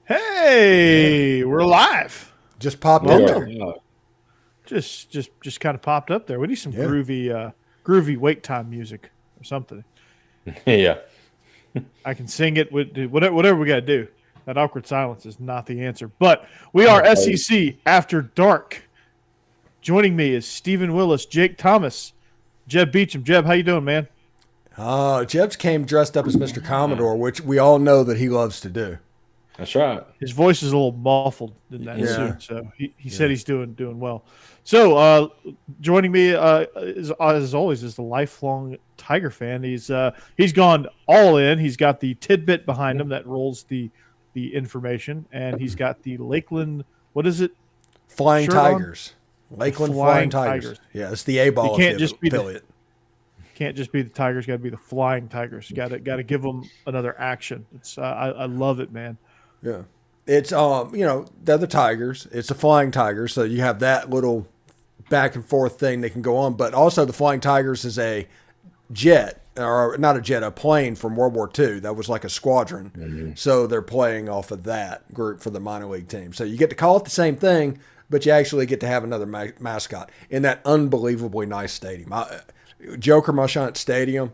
Hey, we're live. Just popped in there. Just kind of popped up there. We need some groovy wait time music or something. Yeah. I can sing it with whatever we got to do. That awkward silence is not the answer. But we are SEC After Dark. Joining me is Stephen Willis, Jake Thomas, Jeb Beecham. Jeb, how you doing, man? Jeb's came dressed up as Mr. Commodore, which we all know that he loves to do. That's right. His voice is a little muffled in that suit, so he said he's doing well. So joining me as always is the lifelong Tiger fan. He's gone all in. He's got the tidbit behind him that rolls the information, and he's got the Lakeland. What is it? Flying Tigers. Lakeland Flying Tigers. Yeah, it's the A-ball affiliate. Can't just be the Tigers. Got to be the Flying Tigers. Got to give them another action. It's I love it, man. Yeah, it's they're the Tigers. It's the Flying Tigers, so you have that little back and forth thing that can go on. But also, the Flying Tigers is a jet, or not a jet, a plane from World War II. That was like a squadron. Mm-hmm. So they're playing off of that group for the minor league team. So you get to call it the same thing, but you actually get to have another mascot in that unbelievably nice stadium. Joker Marchant Stadium,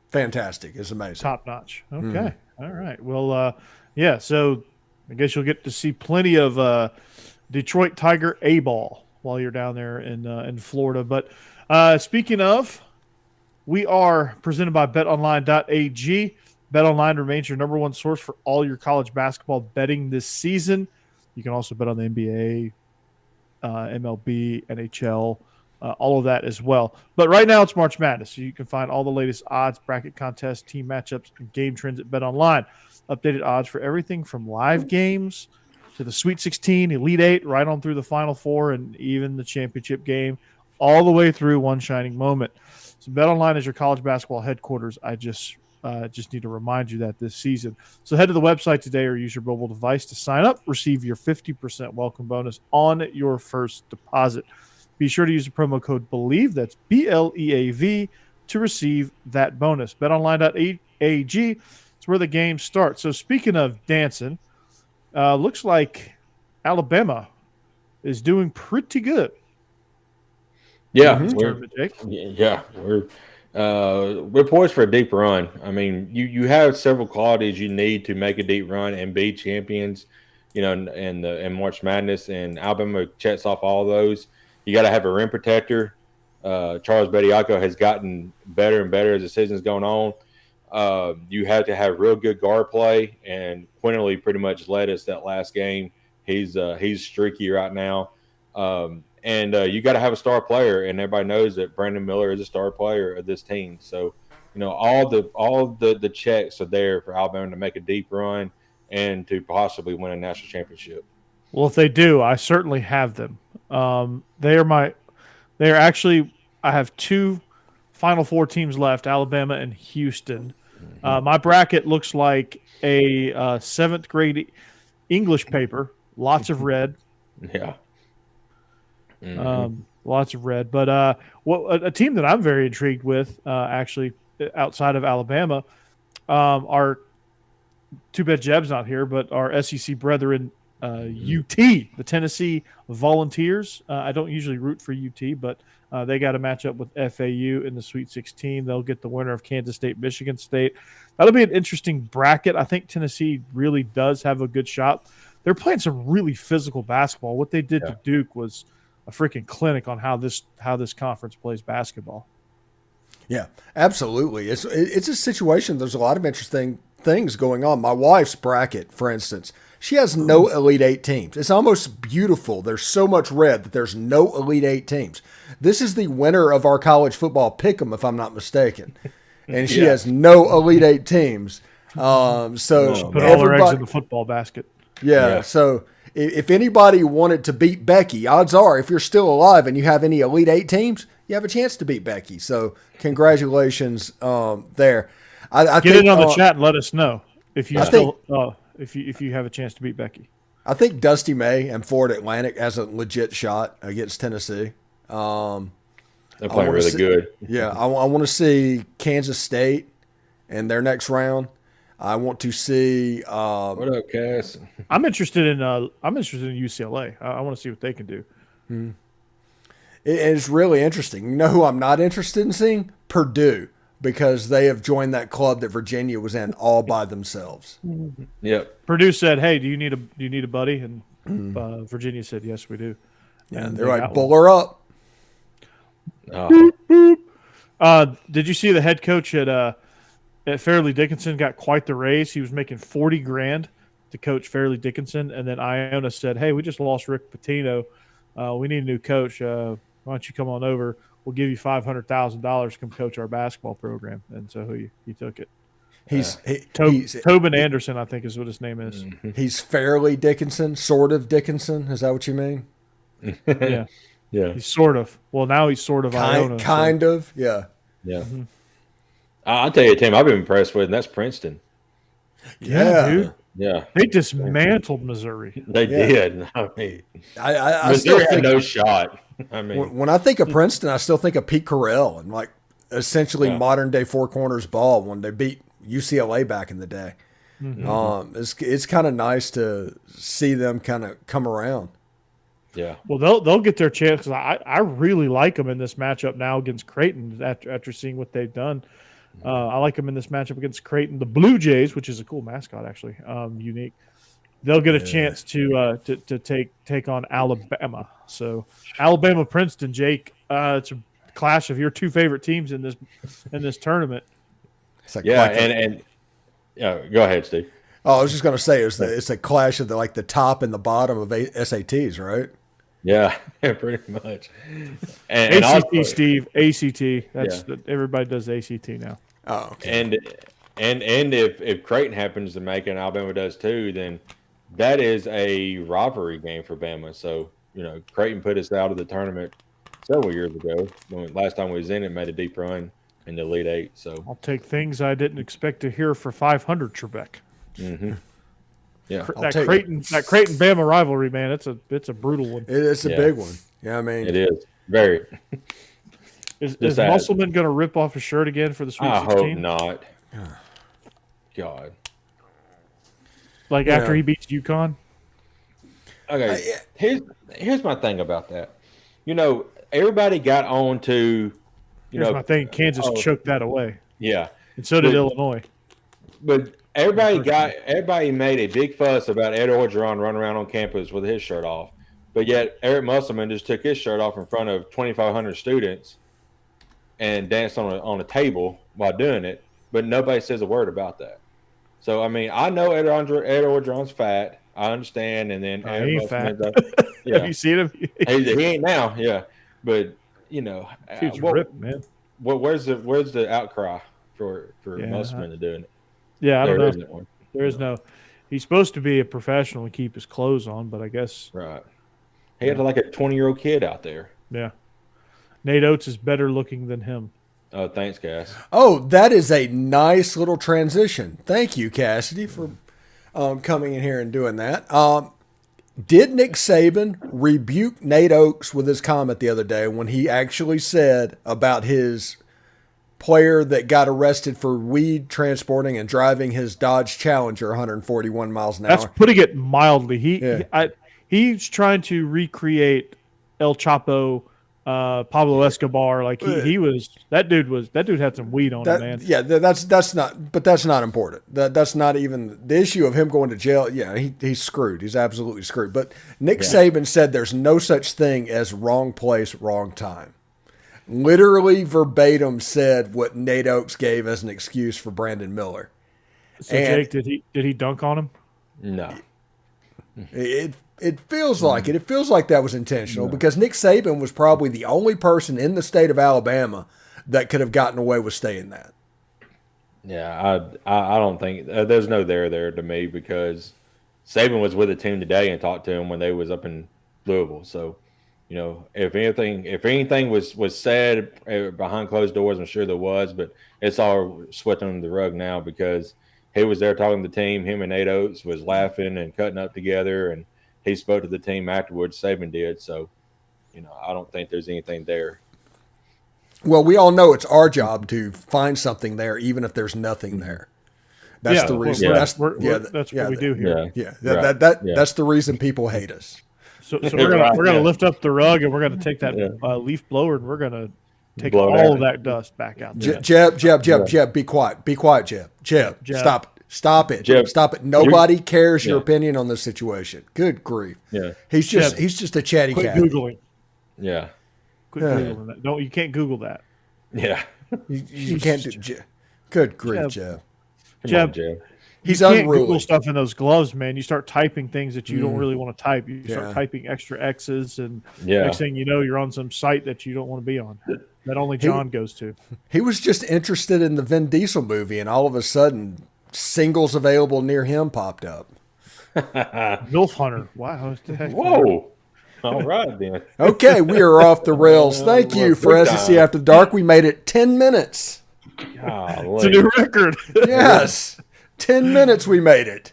fantastic. It's amazing. Top notch. Okay. All right. Well, yeah, so I guess you'll get to see plenty of Detroit Tiger A-ball while you're down there in Florida. But speaking of, we are presented by betonline.ag. BetOnline remains your number one source for all your college basketball betting this season. You can also bet on the NBA, MLB, NHL, all of that as well. But right now it's March Madness, so you can find all the latest odds, bracket contests, team matchups, and game trends at BetOnline. Updated odds for everything from live games to the Sweet 16, Elite 8, right on through the Final Four, and even the championship game, all the way through one shining moment. So BetOnline is your college basketball headquarters. I just need to remind you that this season. So head to the website today or use your mobile device to sign up. Receive your 50% welcome bonus on your first deposit. Be sure to use the promo code Bleav, that's BLEAV, to receive that bonus. BetOnline.ag. Where the game starts. So speaking of dancing, looks like Alabama is doing pretty good. Yeah, we're poised for a deep run. I mean, you have several qualities you need to make a deep run and be champions. In March Madness, and Alabama checks off all those. You got to have a rim protector. Charles Bediako has gotten better and better as the season's going on. You have to have real good guard play, and Quinterly pretty much led us that last game. He's streaky right now, and you got to have a star player, and everybody knows that Brandon Miller is a star player of this team. So, all the checks are there for Alabama to make a deep run and to possibly win a national championship. Well, if they do, I certainly have them. They are actually. I have two Final Four teams left: Alabama and Houston. My bracket looks like a seventh grade English paper. Lots of red. Yeah. Lots of red. But a team that I'm very intrigued with, actually, outside of Alabama, are too bad Jeb's not here, but our SEC brethren, UT, the Tennessee Volunteers. I don't usually root for UT, but they got to match up with FAU in the Sweet 16. They'll get the winner of Kansas State, Michigan State. That'll be an interesting bracket. I think Tennessee really does have a good shot. They're playing some really physical basketball. What they did to Duke was a freaking clinic on how this conference plays basketball. Yeah, absolutely. It's a situation. There's a lot of interesting things going on. My wife's bracket, for instance, she has no Elite Eight teams. It's almost beautiful. There's so much red that there's no Elite Eight teams. This is the winner of our college football pick'em, if I'm not mistaken. And she has no Elite Eight teams. So put all her eggs in the football basket. Yeah. So if anybody wanted to beat Becky, odds are if you're still alive and you have any Elite Eight teams, you have a chance to beat Becky. So congratulations there. I Get it on the chat and let us know if you if you have a chance to beat Becky. I think Dusty May and Florida Atlantic has a legit shot against Tennessee. They're playing really good. Yeah, I want to see Kansas State in their next round. I want to see. What up, Cass? I'm interested in UCLA. I want to see what they can do. It's really interesting. You know who I'm not interested in seeing? Purdue, because they have joined that club that Virginia was in all by themselves. Yep. Purdue said, "Hey, do you need a buddy?" And Virginia said, "Yes, we do." Yeah, And they're they like, got bull one. her up. Did you see the head coach at Fairleigh Dickinson got quite the raise? He was making $40,000 to coach Fairleigh Dickinson, and then Iona said, "Hey, we just lost Rick Pitino. We need a new coach. Why don't you come on over? We'll give you $500,000 to come coach our basketball program." And so he took it. He's Tobin Anderson, I think, is what his name is. He's Fairleigh Dickinson, sort of Dickinson. Is that what you mean? Yeah, Yeah. he's sort of. Well, now he's sort of Iona. Kind of, yeah. Yeah. I'll tell you a team I've been impressed with, and that's Princeton. Yeah, dude. Yeah. They dismantled Missouri. They did. I mean, I still Missouri had think no shot. I mean, when I think of Princeton, I still think of Pete Carell and like essentially modern day Four Corners ball when they beat UCLA back in the day. It's kind of nice to see them kind of come around. yeah. Well, they'll get their chance because I really like them in this matchup now against Creighton after seeing what they've done. I like them in this matchup against Creighton. The Blue Jays, which is a cool mascot actually, unique. They'll get a chance to take on Alabama. So Alabama Princeton, Jake. It's a clash of your two favorite teams in this tournament. It's like And go ahead, Steve. I was just going to say it's a clash of the top and the bottom of SATs, right? Yeah, pretty much. And ACT, also, Steve. ACT. Everybody does ACT now. Oh, okay. And if Creighton happens to make it, and Alabama does too, then that is a rivalry game for Bama. So Creighton put us out of the tournament several years ago. Last time we was in it, made a deep run in the Elite Eight. So I'll take things I didn't expect to hear for 500, Trebek. Yeah, That Creighton Bama rivalry, man. It's a brutal one. It's a big one. Yeah, I mean it is very. Is Musselman going to rip off his shirt again for the Sweet 16? I hope not. God. Like after he beats UConn? Okay, here's my thing about that. Everybody got on to. Here's my thing. Kansas choked that away. Yeah, and so did Illinois. But everybody made a big fuss about Ed Orgeron running around on campus with his shirt off, but yet Eric Musselman just took his shirt off in front of 2,500 students and danced on a table while doing it, but nobody says a word about that. So I mean, I know Ed Orgeron's fat. I understand, and then he ain't fat. Yeah. Have you seen him? he ain't now, yeah. But Dude's ripped, man. Where's the outcry for Musselman to doing it? Yeah, I don't know. Isn't one. There is no. He's supposed to be a professional and keep his clothes on, but I guess right. He had like a 20-year-old kid out there. Yeah. Nate Oates is better looking than him. Oh, thanks, Cass. Oh, that is a nice little transition. Thank you, Cassidy, for coming in here and doing that. Did Nick Saban rebuke Nate Oates with his comment the other day when he actually said about his player that got arrested for weed transporting and driving his Dodge Challenger 141 miles an hour? That's putting it mildly. He's trying to recreate El Chapo, Pablo Escobar. Like that dude had some weed on him, man. Yeah, that's not important. That's not even the issue of him going to jail. Yeah, he's screwed. He's absolutely screwed. But Nick Saban said there's no such thing as wrong place, wrong time. Literally verbatim said what Nate Oates gave as an excuse for Brandon Miller. So Jake, did he dunk on him? No. It feels like it. It feels like that was intentional because Nick Saban was probably the only person in the state of Alabama that could have gotten away with saying that. Yeah, I don't think there's no there to me because Saban was with the team today and talked to him when they was up in Louisville. So, if anything was said behind closed doors, I'm sure there was, but it's all swept under the rug now because he was there talking to the team. Him and Nate Oates was laughing and cutting up together, and he spoke to the team afterwards. Saban did. So, I don't think there's anything there. Well, we all know it's our job to find something there, even if there's nothing there. That's the reason. That's what we do here. That's the reason people hate us. So we're gonna lift up the rug and we're gonna take that leaf blower and we're gonna take all of that dust back out there. Jeb, be quiet, Jeb. Stop it. Jeb, stop it. Nobody cares your opinion on this situation. Good grief. Yeah. He's just a chatty cat. Quit Googling. Yeah. Quit Googling that. No, you can't Google that. Yeah. You can't do. Good grief, Jeb. Jeb. He's you can't unruly. Google stuff in those gloves, man. You start typing things that you don't really want to type. You start typing extra X's, and next thing you know, you're on some site that you don't want to be on. That only John goes to. He was just interested in the Vin Diesel movie, and all of a sudden, singles available near him popped up. MILF Hunter. Wow. Whoa. All right, then. Okay, we are off the rails. Thank you for SEC After Dark. We made it 10 minutes. Golly. It's a new record. Yes. 10 minutes we made it.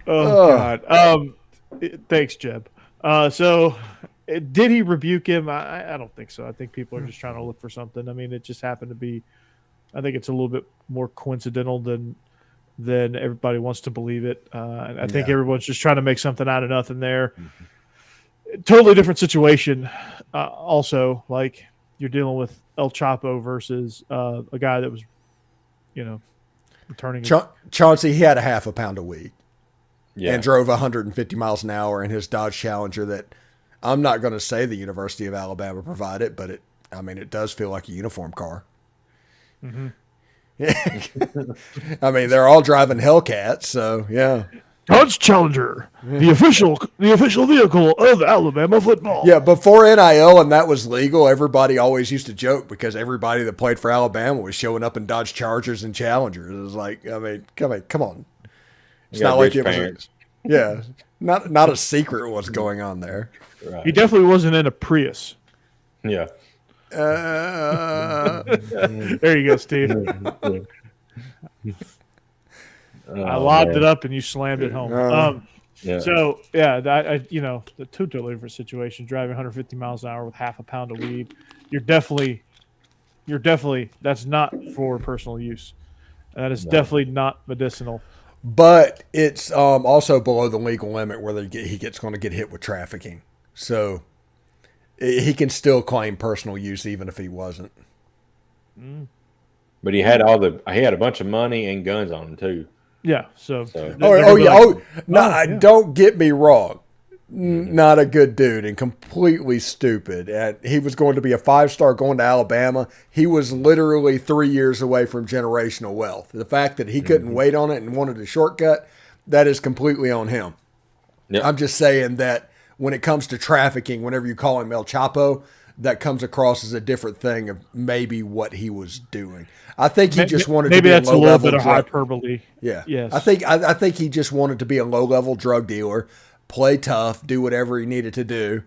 God. Thanks, Jeb. So did he rebuke him? I don't think so. I think people are just trying to look for something. I mean, it just happened to be, I think it's a little bit more coincidental than everybody wants to believe it. And I think everyone's just trying to make something out of nothing there. Totally different situation. Also, like you're dealing with El Chapo versus a guy that was, returning. Chauncey, he had a half a pound of weed and drove 150 miles an hour in his Dodge Challenger that I'm not going to say the University of Alabama provided, but it does feel like a uniform car. Mm-hmm. I mean, they're all driving Hellcats, so yeah. Dodge Challenger, the official vehicle of Alabama football. Yeah, before NIL and that was legal, everybody always used to joke because everybody that played for Alabama was showing up in Dodge Chargers and Challengers. It was like, I mean, come on. It's not like it was. Not a secret what's going on there. Right. He definitely wasn't in a Prius. Yeah. There you go, Steve. I lobbed it up and you slammed it home. So the two totally different situation. Driving 150 miles an hour with half a pound of weed, you're definitely that's not for personal use. That is definitely not medicinal. But it's also below the legal limit where he's going to get hit with trafficking. So he can still claim personal use even if he wasn't. But he had a bunch of money and guns on him too. Yeah. Don't get me wrong. Not a good dude and completely stupid. And he was going to be a 5-star going to Alabama. He was literally 3 years away from generational wealth. The fact that he couldn't wait on it and wanted a shortcut, that is completely on him. Yep. I'm just saying that when it comes to trafficking, whenever you call him El Chapo, that comes across as a different thing of maybe what he was doing. I think he just wanted to be a low-level Maybe that's a little bit of hyperbole. Yeah. Yes. I think he just wanted to be a low-level drug dealer, play tough, do whatever he needed to do,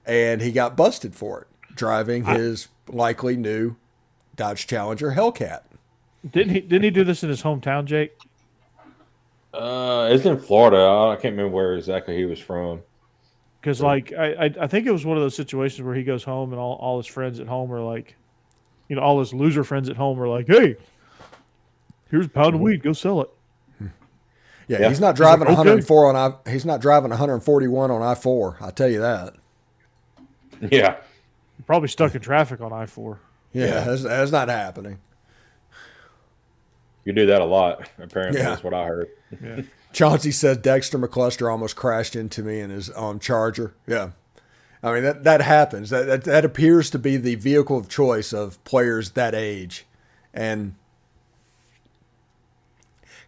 and he got busted for it, driving his likely new Dodge Challenger Hellcat. Didn't he do this in his hometown, Jake? It's in Florida. I can't remember where exactly he was from. Because, I think it was one of those situations where he goes home and all his friends at home are like, all his loser friends at home are like, hey, here's a pound of weed, go sell it. Yeah, he's not driving 104 he's not driving 141 on I-4. I'll tell you that. Yeah. Probably stuck in traffic on I-4. Yeah, that's not happening. You do that a lot, apparently. That's what I heard. Yeah. Chauncey says Dexter McCluster almost crashed into me in his Charger. Yeah. I mean, that happens. That appears to be the vehicle of choice of players that age. And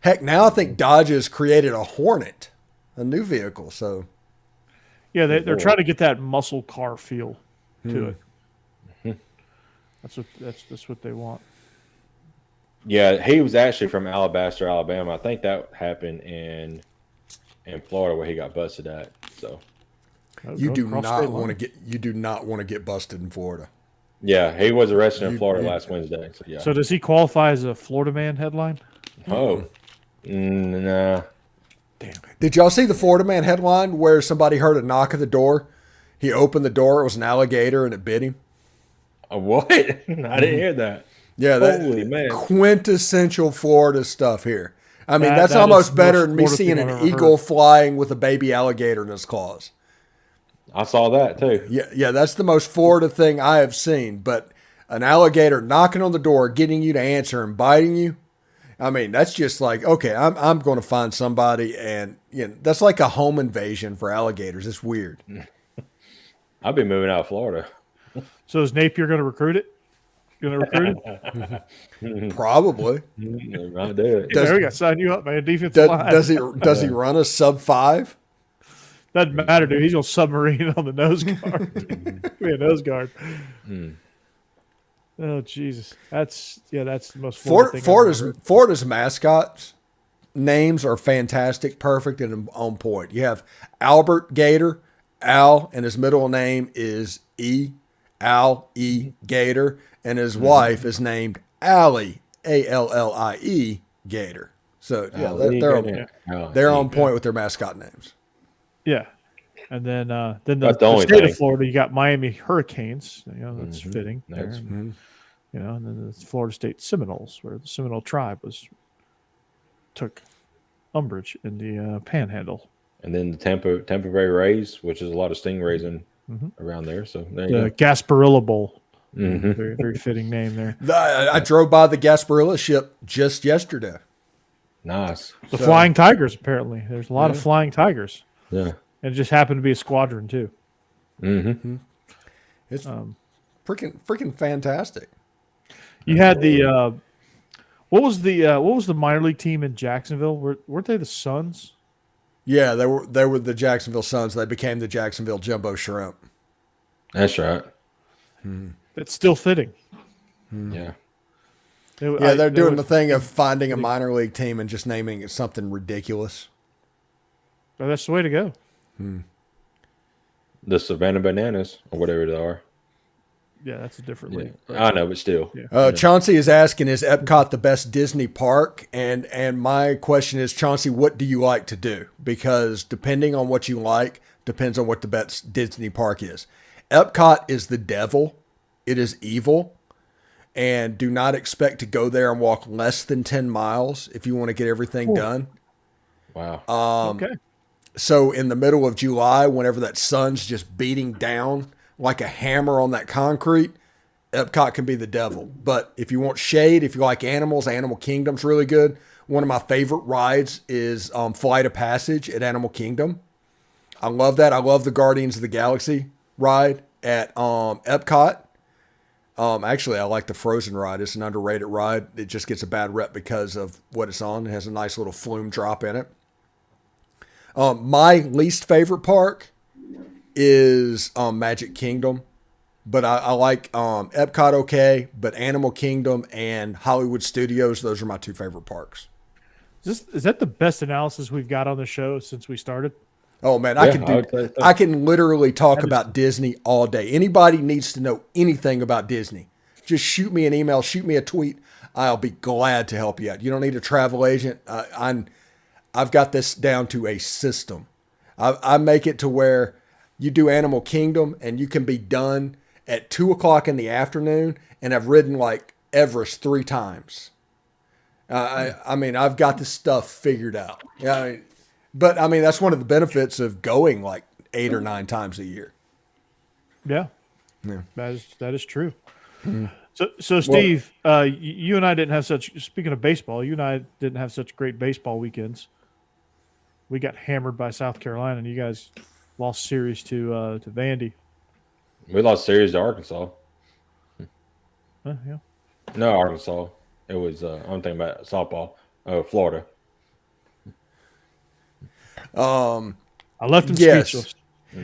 heck, now I think Dodge has created a Hornet, a new vehicle. So, yeah, they're trying to get that muscle car feel to it. That's what they want. Yeah, he was actually from Alabaster, Alabama. I think that happened in Florida where he got busted at. So you do not want to get busted in Florida. Yeah, he was arrested in Florida last Wednesday. So yeah. So does he qualify as a Florida man headline? Oh, nah. Damn. Did y'all see the Florida man headline where somebody heard a knock at the door? He opened the door. It was an alligator and it bit him. What? I didn't hear that. Yeah, that Holy man. quintessential Florida stuff here. I mean, That- that's that almost is the better most than me Florida seeing thing an I've ever eagle flying with a baby alligator in its claws. I saw that too. Yeah, that's the most Florida thing I have seen. But an alligator knocking on the door, getting you to answer and biting you, I mean, that's just like, okay, I'm going to find somebody, and that's like a home invasion for alligators. It's weird. I'll be moving out of Florida. So is Napier going to recruit it? Going to recruit it? Probably. I'll do it. There we go. Sign you up, man. Defensive line. Does he run a sub-5? Doesn't matter, dude. He's going to submarine on the nose guard. Be a nose guard. Oh, Jesus. That's the most Florida thing I've ever heard. Florida's mascots names are fantastic, perfect, and on point. You have Albert Gator, Al, and his middle name is Al E. Gator, and his wife is named Allie, Allie Gator. So they're on point with their mascot names. Yeah. And then the That's the only state thing. of Florida, you got Miami Hurricanes. That's fitting there. That's- And, then the Florida State Seminoles, where the Seminole tribe took umbrage in the Panhandle. And then the Tampa Bay Rays, which is a lot of stingrays around there. So there you The Gasparilla Bowl. Mhm. Very, very fitting name there. I drove by the Gasparilla ship just yesterday. go. Nice. The Flying Tigers, apparently. There's a lot of Flying Tigers. Yeah. And it just happened to be a squadron, too. Mm-hmm. It's freaking fantastic. You had the what was the minor league team in Jacksonville? Weren't they the Suns? Yeah, they were the Jacksonville Suns. They became the Jacksonville Jumbo Shrimp. That's right. That's still fitting. Yeah. Yeah, they're doing the thing of finding a minor league team and just naming it something ridiculous. But that's the way to go. The Savannah Bananas, or whatever they are. Yeah, that's a different Yeah. league. I know, but still. Yeah. Chauncey is asking, is Epcot the best Disney park? And my question is, Chauncey, what do you like to do? Because depending on what you like, depends on what the best Disney park is. Epcot is the devil. It is evil. And do not expect to go there and walk less than 10 miles if you want to get everything done. Wow. Okay. So in the middle of July, whenever that sun's just beating down like a hammer on that concrete, Epcot can be the devil. But if you want shade, if you like animals, Animal Kingdom's really good. One of my favorite rides is Flight of Passage at Animal Kingdom. I love that. I love the Guardians of the Galaxy ride at Epcot. Actually, I like the Frozen ride. It's an underrated ride. It just gets a bad rep because of what it's on. It has a nice little flume drop in it. My least favorite park is Magic Kingdom, but I like Epcot okay, but Animal Kingdom and Hollywood Studios, those are my two favorite parks. Is that the best analysis we've got on the show since we started? Oh man, Yeah, I can literally talk about Disney all day. Anybody needs to know anything about Disney, just shoot me an email, shoot me a tweet. I'll be glad to help you out. You don't need a travel agent. I've got this down to a system. I make it to where you do Animal Kingdom and you can be done at 2:00 in the afternoon, and I've ridden like Everest 3 times. I mean, I've got this stuff figured out. Yeah, but that's one of the benefits of going like 8 or 9 times a year. Yeah. That is true. So Steve, you and I didn't have speaking of baseball, you and I didn't have such great baseball weekends. We got hammered by South Carolina, and you guys lost series to Vandy. We lost series to Arkansas. Yeah. No, Arkansas. It was, I'm thinking about softball. Florida. I left him Yes. speechless.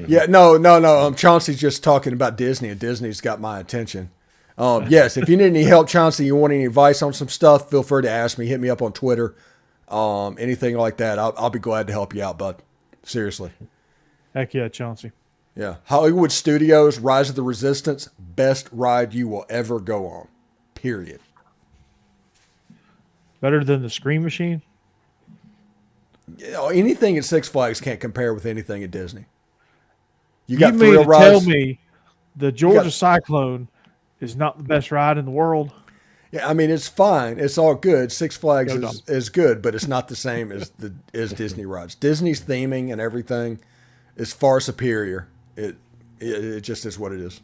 Yeah, no. Chauncey's just talking about Disney, and Disney's got my attention. Yes, if you need any help, Chauncey, you want any advice on some stuff, feel free to ask me. Hit me up on Twitter. Anything like that, I'll be glad to help you out, bud. Seriously. Heck yeah, Chauncey. Yeah. Hollywood Studios, Rise of the Resistance, best ride you will ever go on. Period. Better than the Scream Machine? Anything at Six Flags can't compare with anything at Disney. You You got mean thrill to rides. tell me the Georgia Cyclone is not the best ride in the world? Yeah, I mean, it's fine. It's all good. Six Flags No is good, but it's not the same as Disney rides. Disney's theming and everything is far superior. It just is what it is.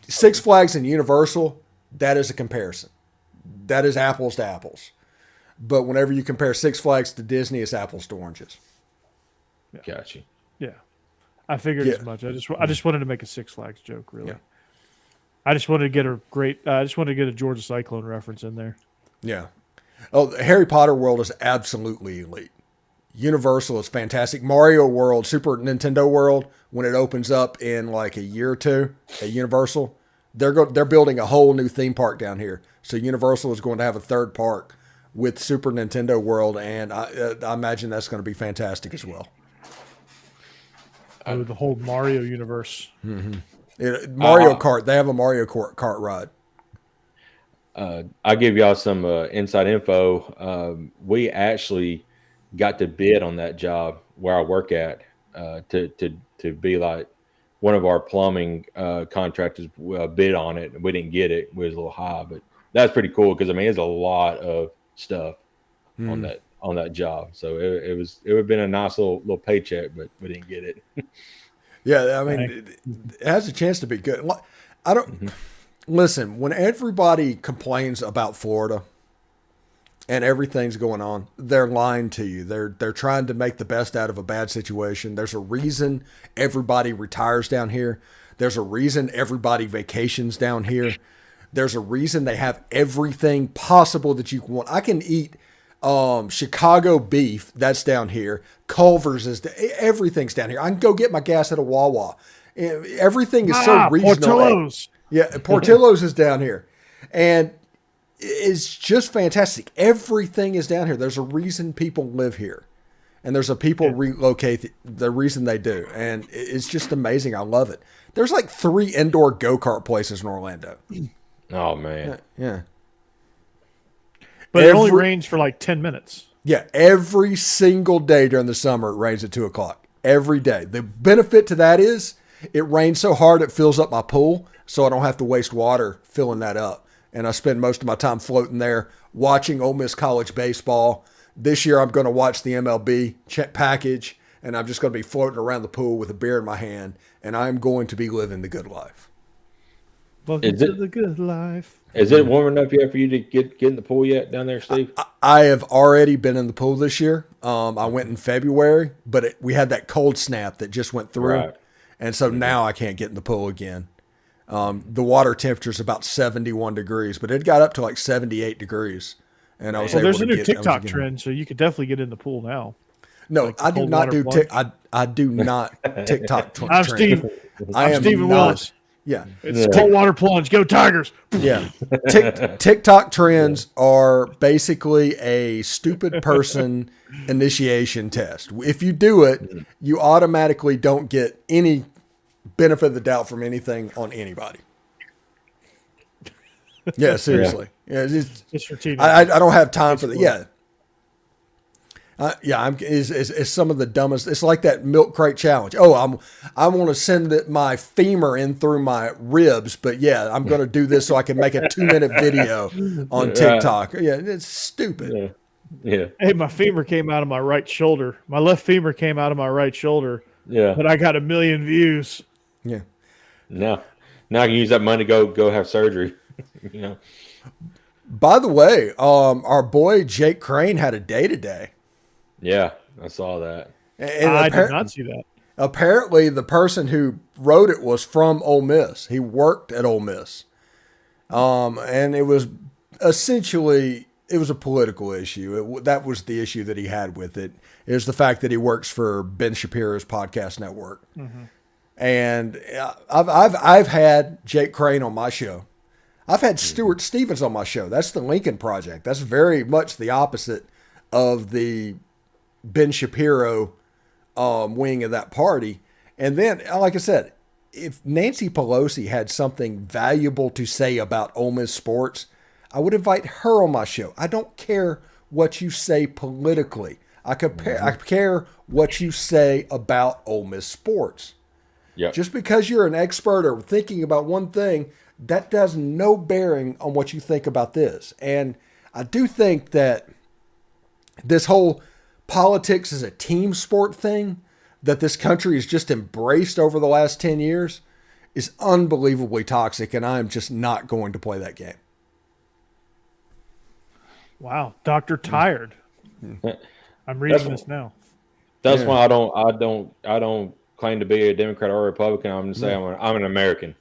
Six Flags and Universal, that is a comparison. That is apples to apples. But whenever you compare Six Flags to Disney, it's apples to oranges. Gotcha. Yeah, I figured as much. I just wanted to make a Six Flags joke, really. Yeah. I just wanted to get a Georgia Cyclone reference in there. Yeah. Oh, the Harry Potter World is absolutely elite. Universal is fantastic. Mario World, Super Nintendo World, when it opens up in like a year or two at Universal, they're building a whole new theme park down here. So Universal is going to have a third park with Super Nintendo World, and I imagine that's going to be fantastic as well. Oh, the whole Mario universe. Mm-hmm. Mario Kart. They have a Mario Kart ride. I'll give y'all some inside info. We actually got to bid on that job where I work at to be like one of our plumbing contractors bid on it. We didn't get it. It was a little high, but that's pretty cool because I mean there's a lot of stuff on that job. So it would have been a nice little paycheck, but we didn't get it. Yeah, I mean, it has a chance to be good. I don't listen when everybody complains about Florida and everything's going on. They're lying to you. They're trying to make the best out of a bad situation. There's a reason everybody retires down here. There's a reason everybody vacations down here. There's a reason they have everything possible that you can want. I can eat Chicago beef, that's down here. Culver's everything's down here. I can go get my gas at a Wawa. Everything is so regional. Portillo's. Yeah, Portillo's is down here. And it's just fantastic. Everything is down here. There's a reason people live here. And there's a people relocate the reason they do. And it's just amazing. I love it. There's like 3 indoor go-kart places in Orlando. Oh, man. Yeah. But it only rains for like 10 minutes. Yeah, every single day during the summer, it rains at 2 o'clock. Every day. The benefit to that is it rains so hard it fills up my pool, so I don't have to waste water filling that up. And I spend most of my time floating there watching Ole Miss college baseball. This year I'm going to watch the MLB package, and I'm just going to be floating around the pool with a beer in my hand, and I'm going to be living the good life. Welcome to the good life. Is it warm enough yet for you to get in the pool yet down there, Steve? I have already been in the pool this year. I went in February, but we had that cold snap that just went through. Right. And so now I can't get in the pool again. The water temperature is about 71 degrees, but it got up to like 78 degrees. And I was able there's to a new TikTok trend, so you could definitely get in the pool now. No, like I do not do I do not TikTok trend. I'm Stephen Willis. Yeah. It's cold water plunge. Go Tigers. Yeah. TikTok trends are basically a stupid person initiation test. If you do it, you automatically don't get any benefit of the doubt from anything on anybody. Yeah, seriously. Yeah, it's your team. I don't have time for that. Yeah. It's some of the dumbest. It's like that milk crate challenge. Oh, I want to send my femur in through my ribs, but yeah, I'm going to do this so I can make a 2-minute video on TikTok. Yeah, it's stupid. Yeah. Hey, my femur came out of my right shoulder. My left femur came out of my right shoulder. Yeah. But I got 1 million views. Yeah. Now I can use that money to go have surgery. You know. By the way, our boy Jake Crane had a day today. Yeah, I saw that. And I did not see that. Apparently, the person who wrote it was from Ole Miss. He worked at Ole Miss. And it was essentially, it was a political issue. That was the issue that he had with it. It was the fact that he works for Ben Shapiro's podcast network. Mm-hmm. And I've had Jake Crane on my show. I've had Stuart Stevens on my show. That's the Lincoln Project. That's very much the opposite of the Ben Shapiro wing of that party. And then, like I said, if Nancy Pelosi had something valuable to say about Ole Miss sports, I would invite her on my show. I don't care what you say politically. I care what you say about Ole Miss sports. Yep. Just because you're an expert or thinking about one thing that does no bearing on what you think about this. And I do think that this whole politics is a team sport thing that this country has just embraced over the last 10 years is unbelievably toxic, and I am just not going to play that game. Wow, Dr. Tired. I'm reading this now. That's why I don't claim to be a Democrat or a Republican. I'm going to say I'm an American,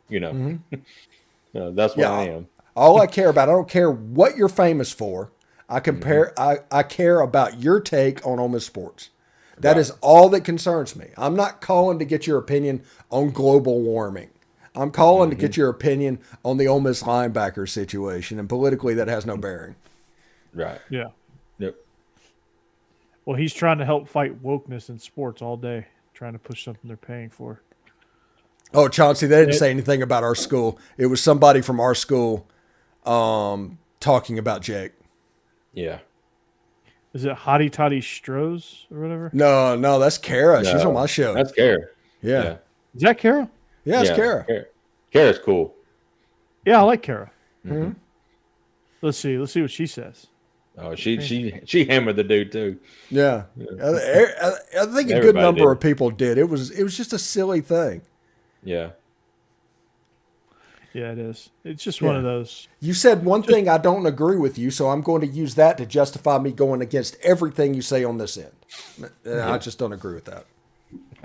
that's what I am. All I care about, I don't care what you're famous for. I care about your take on Ole Miss sports. That is all that concerns me. I'm not calling to get your opinion on global warming. I'm calling to get your opinion on the Ole Miss linebacker situation, and politically that has no bearing. Right. Yeah. Yep. Well, he's trying to help fight wokeness in sports all day, trying to push something they're paying for. Oh, Chauncey, they didn't say anything about our school. It was somebody from our school talking about Jake. Yeah. Is it Hottie Toddy Strohs or whatever? No, that's Kara. She's on my show. That's Kara. Yeah. Is that Kara? Yeah, it's Kara. Kara's cool. Yeah, I like Kara. Mm-hmm. Let's see what she says. Oh, she hammered the dude too. Yeah. I think a good number of people did. It was just a silly thing. Yeah. Yeah, it is. It's just one of those. You said one thing I don't agree with you, so I'm going to use that to justify me going against everything you say on this end. I just don't agree with that.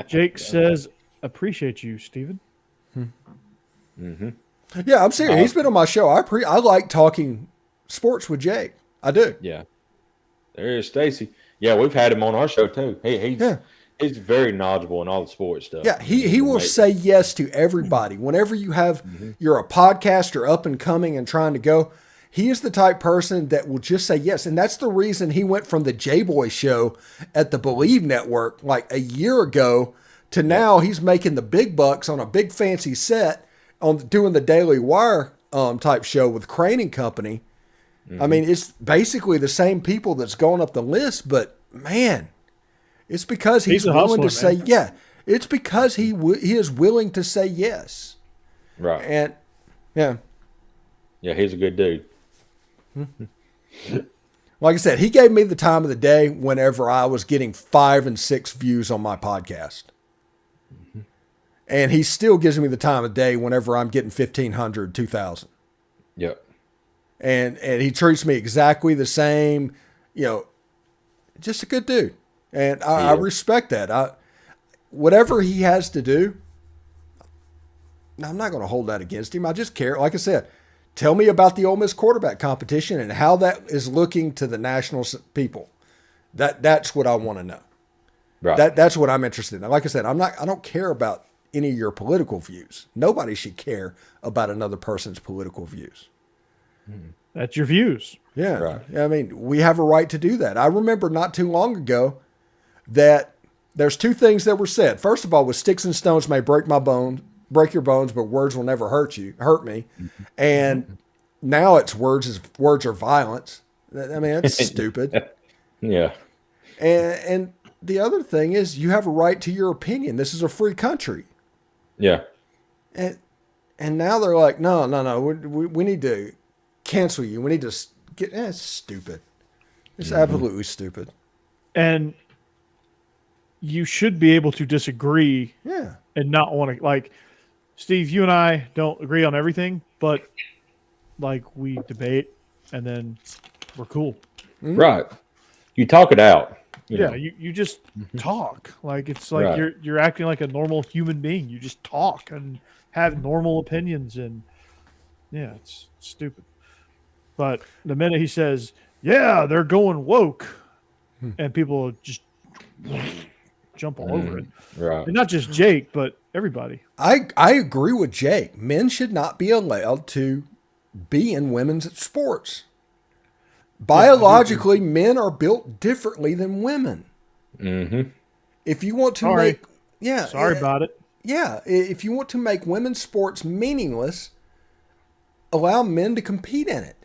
Jake says, appreciate you, Steven. Mm-hmm. Yeah, I'm serious. He's been on my show. I like talking sports with Jake. I do. Yeah. There is Stacey. Yeah, we've had him on our show too. He's very knowledgeable in all the sports stuff. Yeah, he will say yes to everybody. Whenever you're a podcaster up and coming and trying to go, he is the type person that will just say yes. And that's the reason he went from the J-Boy show at the Bleav Network like a year ago to now he's making the big bucks on a big fancy set on doing the Daily Wire type show with Crane and Company. I mean, it's basically the same people that's going up the list, but man, it's because he's willing to say, it's because he is willing to say yes. Right. And yeah, he's a good dude. Like I said, he gave me the time of the day whenever I was getting 5 and 6 views on my podcast. And he still gives me the time of day whenever I'm getting 1,500, 2,000. Yep. And he treats me exactly the same, just a good dude. And I respect that. Whatever he has to do, I'm not going to hold that against him. I just care. Like I said, tell me about the Ole Miss quarterback competition and how that is looking to the national people. That's what I want to know. Right. That's what I'm interested in. Like I said, I don't care about any of your political views. Nobody should care about another person's political views. That's your views. Yeah. Right. I mean, we have a right to do that. I remember not too long ago that there's 2 things that were said. First of all, was sticks and stones may break your bones, but words will never hurt me. And now it's words are violence. I mean, that's stupid. Yeah. And the other thing is you have a right to your opinion. This is a free country. Yeah. And now they're like, no, we need to cancel you. We need to get. It's stupid. It's absolutely stupid. And you should be able to disagree. Yeah. And not want to, like, Steve, you and I don't agree on everything, but like we debate and then we're cool. Right. You talk it out. You just talk. Like it's like you're acting like a normal human being. You just talk and have normal opinions, and it's stupid. But the minute he says, they're going woke, and people just jump all over it. Right. And not just Jake, but everybody. I agree with Jake. Men should not be allowed to be in women's sports. Biologically, men are built differently than women. Mm-hmm. If you want to sorry about it. Yeah, if you want to make women's sports meaningless, allow men to compete in it.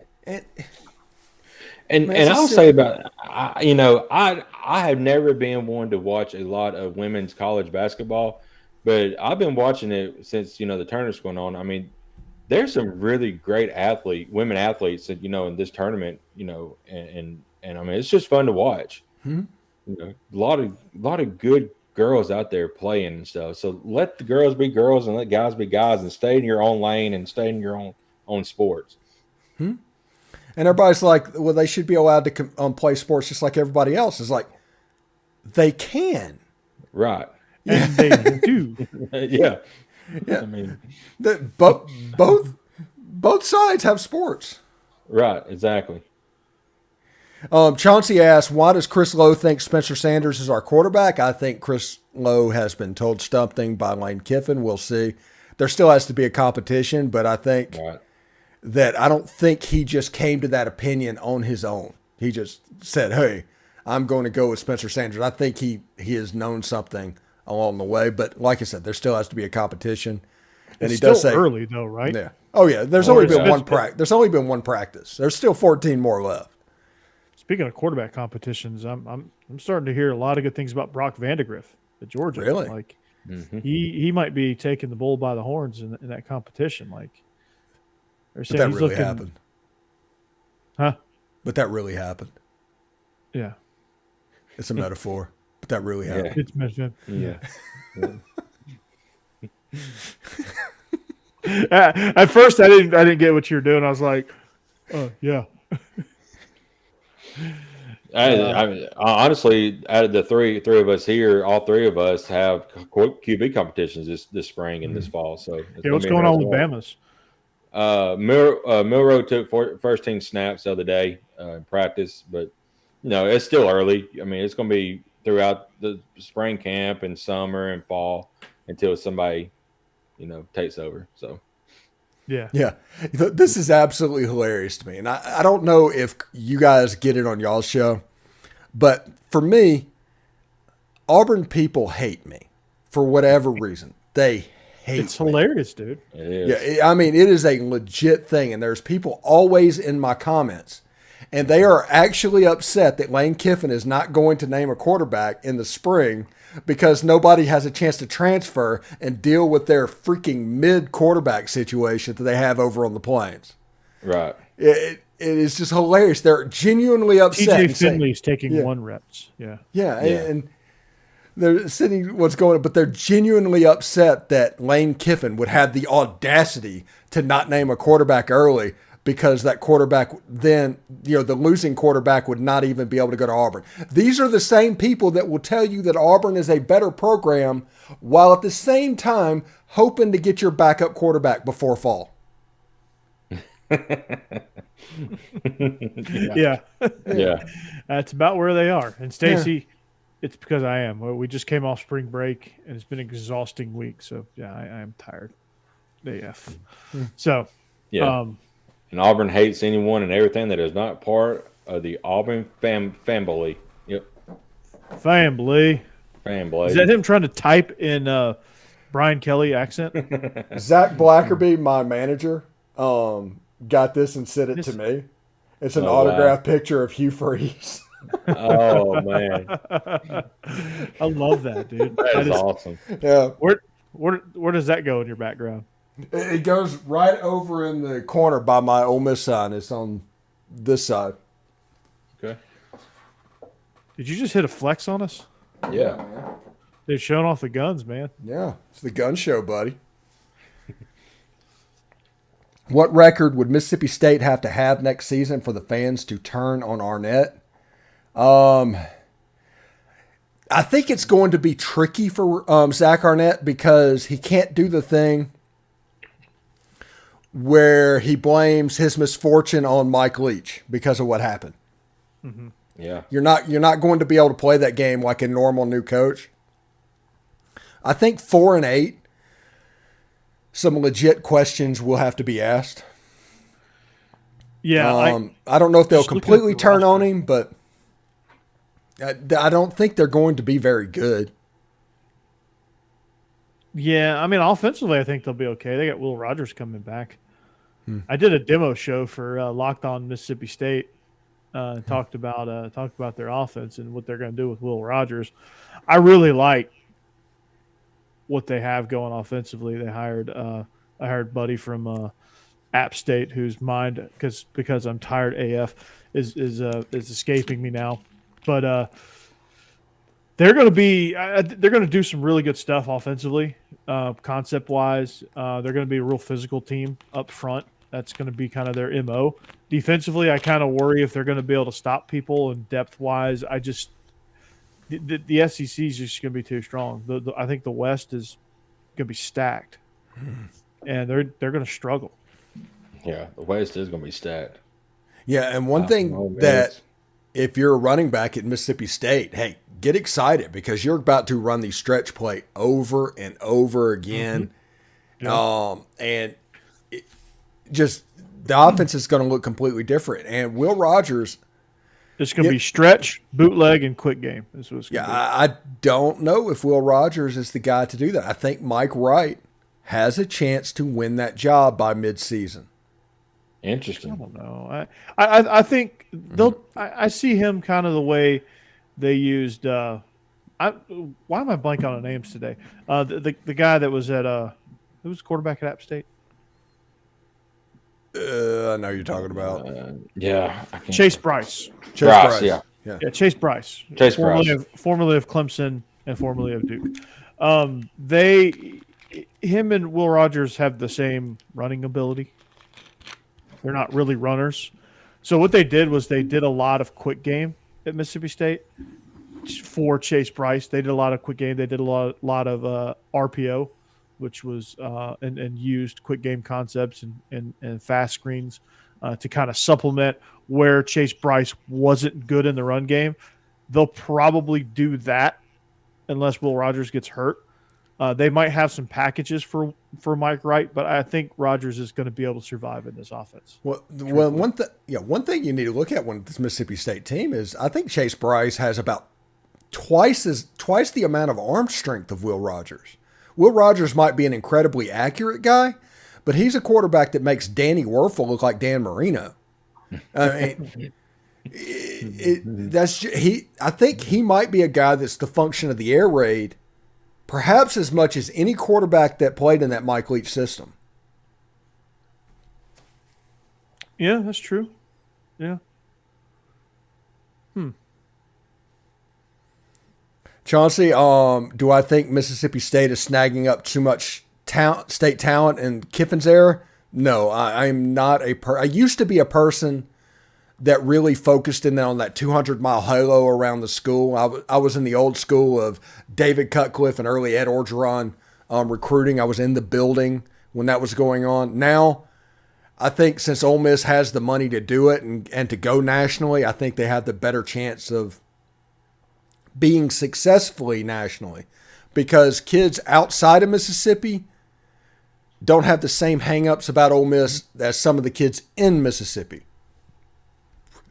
And I'll say about I have never been one to watch a lot of women's college basketball, but I've been watching it since the tournament's going on. I mean, there's some really great women athletes that in this tournament, and I mean it's just fun to watch. A lot of good girls out there playing and stuff. So let the girls be girls and let guys be guys, and stay in your own lane and stay in your own sports. And everybody's like, well, they should be allowed to play sports just like everybody else. It's like they can, right? And they do. Yeah. I mean, both sides have sports. Right, exactly. Chauncey asks, why does Chris Lowe think Spencer Sanders is our quarterback? I think Chris Lowe has been told something by Lane Kiffin. We'll see. There still has to be a competition, but I think that I don't think he just came to that opinion on his own. He just said, hey, I'm going to go with Spencer Sanders. I think he has known something along the way, but like I said, there still has to be a competition. And It's he does still say early though, right? Yeah. Oh yeah. There's only been one practice. There's only been one practice. There's still 14 more left. Speaking of quarterback competitions, I'm starting to hear a lot of good things about Brock Vandegrift at Georgia. Really? Like he might be taking the bull by the horns in that competition. Like they're But saying that he's really looking, happened. huh? But that really happened. Yeah, It's a metaphor, but that really happened. it's mentioned. Yeah. At first, I didn't get what you were doing. I was like, yeah. I honestly, out of the three of us here, all three of us have QB competitions this spring and this fall. So Yeah, what's going on with Bama's? Milroe took first team snaps the other day in practice, but it's still early. I mean, it's going to be throughout the spring camp and summer and fall until somebody takes over. So Yeah. This is absolutely hilarious to me. And I don't know if you guys get it on y'all's show, but for me, Auburn people hate me for whatever reason. They hate It's me. hilarious, dude. it is. Yeah, I mean, it is a legit thing. And there's people always in my comments, and they are actually upset that Lane Kiffin is not going to name a quarterback in the spring because nobody has a chance to transfer and deal with their freaking mid-quarterback situation that they have over on the Plains. Right. It is just hilarious. They're genuinely upset. TJ Finley's taking 1 reps. Yeah. Yeah, and they're sitting what's going on, but they're genuinely upset that Lane Kiffin would have the audacity to not name a quarterback early because that quarterback then, the losing quarterback would not even be able to go to Auburn. These are the same people that will tell you that Auburn is a better program while at the same time hoping to get your backup quarterback before fall. Yeah. Yeah. That's about where they are. And Stacey, it's because I am. We just came off spring break, and it's been an exhausting week. So, yeah, I am tired. AF. So, Yeah. And Auburn hates anyone and everything that is not part of the Auburn family. Yep. family. Fanbase. Is that him trying to type in Brian Kelly accent? Zach Blackerby, my manager, got this and sent it to me. It's an autographed picture of Hugh Freeze. Oh, man. I love that, dude. That is awesome. Yeah. Where does that go in your background? It goes right over in the corner by my Ole Miss sign. It's on this side. Okay. Did you just hit a flex on us? Yeah. They're showing off the guns, man. Yeah. It's the gun show, buddy. What record would Mississippi State have to have next season for the fans to turn on Arnett? I think it's going to be tricky for Zach Arnett because he can't do the thing where he blames his misfortune on Mike Leach because of what happened. Mm-hmm. Yeah. You're not going to be able to play that game like a normal new coach. I think 4-8. Some legit questions will have to be asked. Yeah, I don't know if they'll just looking at completely the turn roster. on him, but I don't think they're going to be very good. Yeah, I mean, offensively, I think they'll be okay. They got Will Rogers coming back. I did a demo show for Locked On Mississippi State. Talked about their offense and what they're going to do with Will Rogers. I really like what they have going offensively. They hired I hired Buddy from App State, whose mind because I'm tired AF is escaping me now, but they're going to do some really good stuff offensively, concept wise. They're going to be a real physical team up front. That's going to be kind of their MO. Defensively, I kind of worry if they're going to be able to stop people, and depth wise, the SEC is just going to be too strong. I think the West is going to be stacked, and they're going to struggle. Yeah, the West is going to be stacked. Yeah, and one thing that if you're a running back at Mississippi State, hey, get excited because you're about to run the stretch play over and over again. Mm-hmm. Yeah. Just the offense is going to look completely different. And Will Rogers, it's going to be stretch, bootleg, and quick game. This was I don't know if Will Rogers is the guy to do that. I think Mike Wright has a chance to win that job by midseason. Interesting. I don't know. I think they'll. I see him kind of the way they used. Why am I blanking on the names today? The guy that was at who was quarterback at App State? I know you're talking about. Chase Bryce. Chase Bryce. Yeah, Chase Bryce. Formerly of Clemson and formerly of Duke. Him and Will Rogers have the same running ability. They're not really runners. So what they did was they did a lot of quick game at Mississippi State for Chase Bryce. They did a lot of quick game. They did a lot of RPO, which was and used quick game concepts and fast screens to kind of supplement where Chase Bryce wasn't good in the run game. They'll probably do that unless Will Rogers gets hurt. They might have some packages for Mike Wright, but I think Rogers is going to be able to survive in this offense. Well, one thing you need to look at when this Mississippi State team is I think Chase Bryce has about twice the amount of arm strength of Will Rogers. Will Rogers might be an incredibly accurate guy, but he's a quarterback that makes Danny Werfel look like Dan Marino. I mean, I think he might be a guy that's the function of the air raid, perhaps as much as any quarterback that played in that Mike Leach system. Yeah, that's true. Yeah. Chauncey, do I think Mississippi State is snagging up too much state talent in Kiffin's era? No, I'm not I used to be a person that really focused in on that 200-mile halo around the school. I was in the old school of David Cutcliffe and early Ed Orgeron recruiting. I was in the building when that was going on. Now, I think since Ole Miss has the money to do it and to go nationally, I think they have the better chance of being successfully nationally because kids outside of Mississippi don't have the same hang-ups about Ole Miss as some of the kids in Mississippi.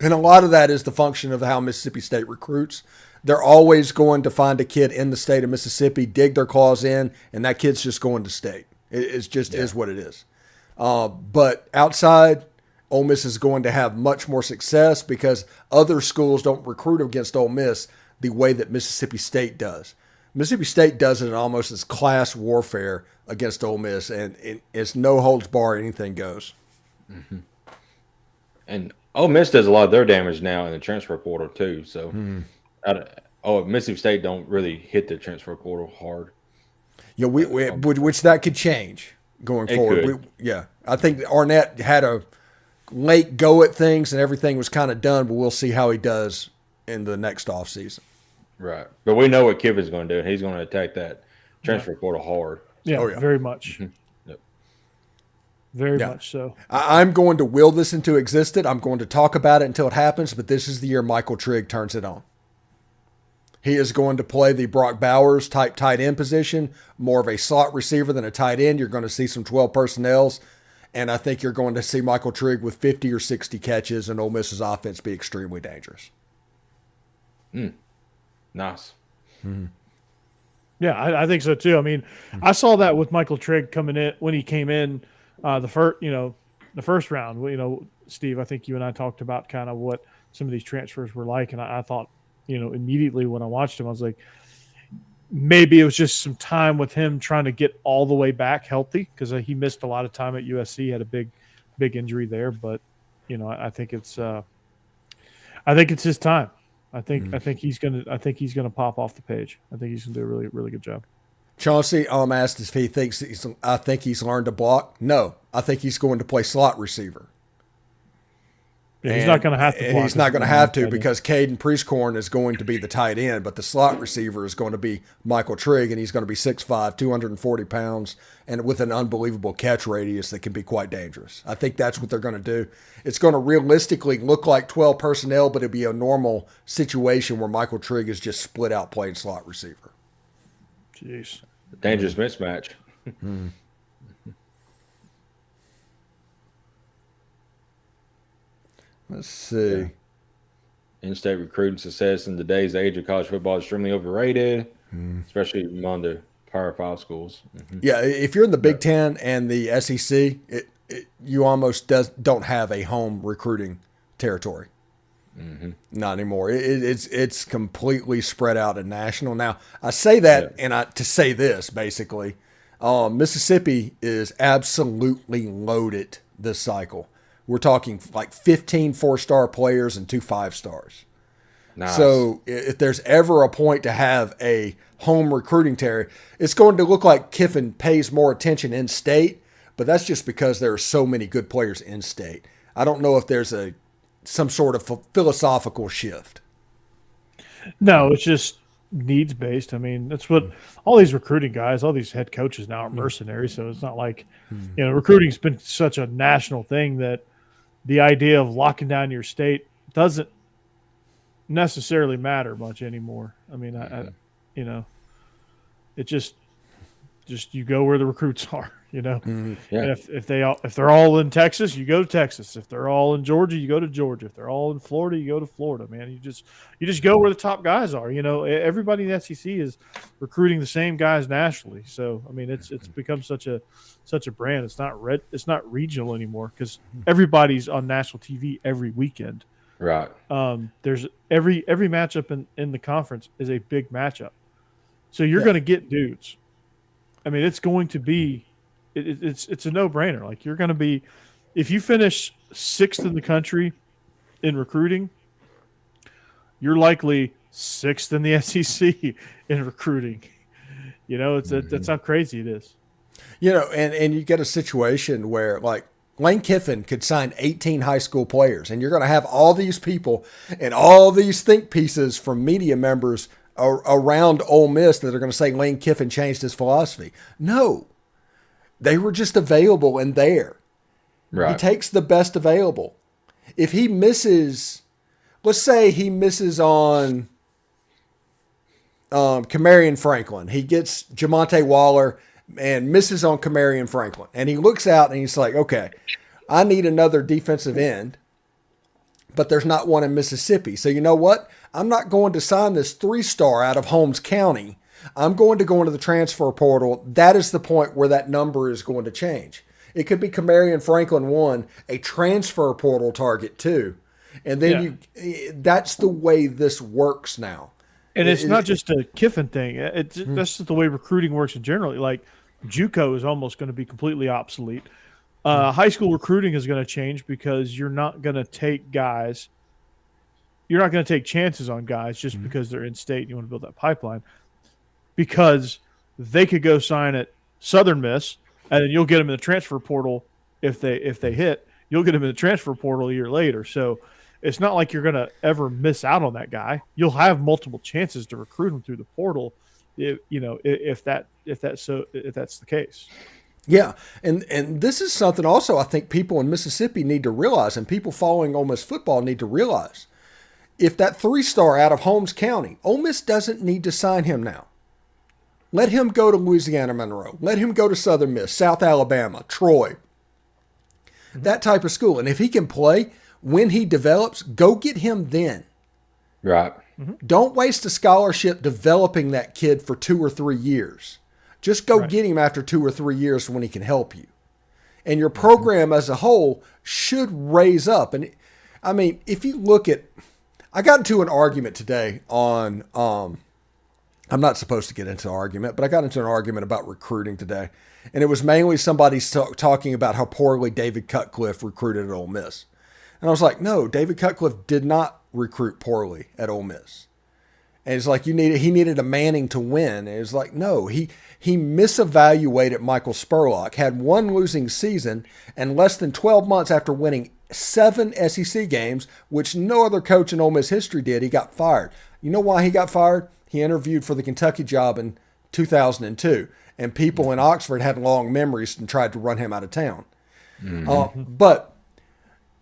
And a lot of that is the function of how Mississippi State recruits. They're always going to find a kid in the state of Mississippi, dig their claws in, and that kid's just going to state. It's just is what it is. But outside, Ole Miss is going to have much more success because other schools don't recruit against Ole Miss the way that Mississippi State does. Mississippi State does it almost as class warfare against Ole Miss, and it's no holds barred, anything goes. Mm-hmm. And Ole Miss does a lot of their damage now in the transfer portal too. So, Mississippi State don't really hit the transfer portal hard. Yeah, which that could change going forward. I think Arnett had a late go at things and everything was kind of done, but we'll see how he does in the next offseason. Right. But we know what Kiffin's going to do. He's going to attack that transfer portal hard. Yeah, very much. Mm-hmm. Yep. Very much so. I'm going to will this into existence. I'm going to talk about it until it happens, but this is the year Michael Trigg turns it on. He is going to play the Brock Bowers type tight end position, more of a slot receiver than a tight end. You're going to see some 12 personnels, and I think you're going to see Michael Trigg with 50 or 60 catches and Ole Miss's offense be extremely dangerous. Nice. Mm-hmm. Yeah, I think so too. I mean, I saw that with Michael Trigg coming in when he came in the first round. Steve, I think you and I talked about kind of what some of these transfers were like, and I thought, immediately when I watched him, I was like, maybe it was just some time with him trying to get all the way back healthy because he missed a lot of time at USC, had a big big injury there, but I think it's his time. I think he's gonna pop off the page. I think he's gonna do a really, really good job. Chauncey asked if he thinks I think he's learned to block. No, I think he's going to play slot receiver. Yeah, he's not going to have to. And he's not going to have to because Caden Priestcorn is going to be the tight end, but the slot receiver is going to be Michael Trigg, and he's going to be 6'5", 240 pounds, and with an unbelievable catch radius that can be quite dangerous. I think that's what they're going to do. It's going to realistically look like 12 personnel, but it'll be a normal situation where Michael Trigg is just split out playing slot receiver. Jeez. Dangerous mismatch. Let's see. Yeah. In-state recruiting success in today's age of college football is extremely overrated, especially among the Power 5 schools. Yeah, if you're in the Big Ten and the SEC, you almost don't have a home recruiting territory. Not anymore. It's completely spread out and national. Now, I say that to say this, basically. Mississippi is absolutely loaded this cycle. We're talking like 15 4-star players and 2 5-stars. Nice. So if there's ever a point to have a home recruiting territory, it's going to look like Kiffin pays more attention in state, but that's just because there are so many good players in state. I don't know if there's some sort of philosophical shift. No, it's just needs based. I mean, that's what all these recruiting guys, all these head coaches now are mercenaries. So it's not like, recruiting's been such a national thing that the idea of locking down your state doesn't necessarily matter much anymore. I mean, it just you go where the recruits are, Yeah. And if they're all in Texas, you go to Texas. If they're all in Georgia, you go to Georgia. If they're all in Florida, you go to Florida, man. You just go where the top guys are. Everybody in the SEC is recruiting the same guys nationally. So, I mean, it's become such a brand. It's not regional anymore because everybody's on national TV every weekend. Right. There's every matchup in the conference is a big matchup. So you're going to get dudes. I mean, it's going to be it's a no-brainer. Like you're going to be if you finish 6th in the country in recruiting, you're likely 6th in the SEC in recruiting. That's how crazy it is. And you get a situation where like Lane Kiffin could sign 18 high school players, and you're going to have all these people and all these think pieces from media members around Ole Miss that are going to say Lane Kiffin changed his philosophy. No, they were just available and there. Right. He takes the best available. If he misses, let's say he misses on Kamarion Franklin. He gets Jamonte Waller and misses on Kamarion Franklin. And he looks out and he's like, okay, I need another defensive end, but there's not one in Mississippi. So you know what? I'm not going to sign this 3-star out of Holmes County. I'm going to go into the transfer portal. That is the point where that number is going to change. It could be Kamarion Franklin 1, a transfer portal target 2. And then that's the way this works now. And it's not just a Kiffin thing. That's just the way recruiting works in general. Like JUCO is almost going to be completely obsolete. High school recruiting is going to change because you're not going to take guys. You're not going to take chances on guys just because they're in state and you want to build that pipeline. Because they could go sign at Southern Miss, and then you'll get them in the transfer portal if they hit. You'll get them in the transfer portal a year later. So it's not like you're going to ever miss out on that guy. You'll have multiple chances to recruit him through the portal, if that's the case. Yeah, and this is something also I think people in Mississippi need to realize, and people following Ole Miss football need to realize. If that 3-star out of Holmes County, Ole Miss doesn't need to sign him now. Let him go to Louisiana Monroe. Let him go to Southern Miss, South Alabama, Troy, that type of school. And if he can play when he develops, go get him then. Right. Don't waste a scholarship developing that kid for 2 or 3 years. Just go get him after 2 or 3 years when he can help you. And your program as a whole should raise up. And I mean, if you look at, I got into an argument today on I'm not supposed to get into an argument, but I got into an argument about recruiting today. And it was mainly somebody talking about how poorly David Cutcliffe recruited at Ole Miss. And I was like, no, David Cutcliffe did not recruit poorly at Ole Miss. And it's like, he needed a Manning to win. And it's like, no, he misevaluated Michael Spurlock, had one losing season, and less than 12 months after winning 7 SEC games, which no other coach in Ole Miss history did, he got fired. You know why he got fired? He interviewed for the Kentucky job in 2002, and people in Oxford had long memories and tried to run him out of town. But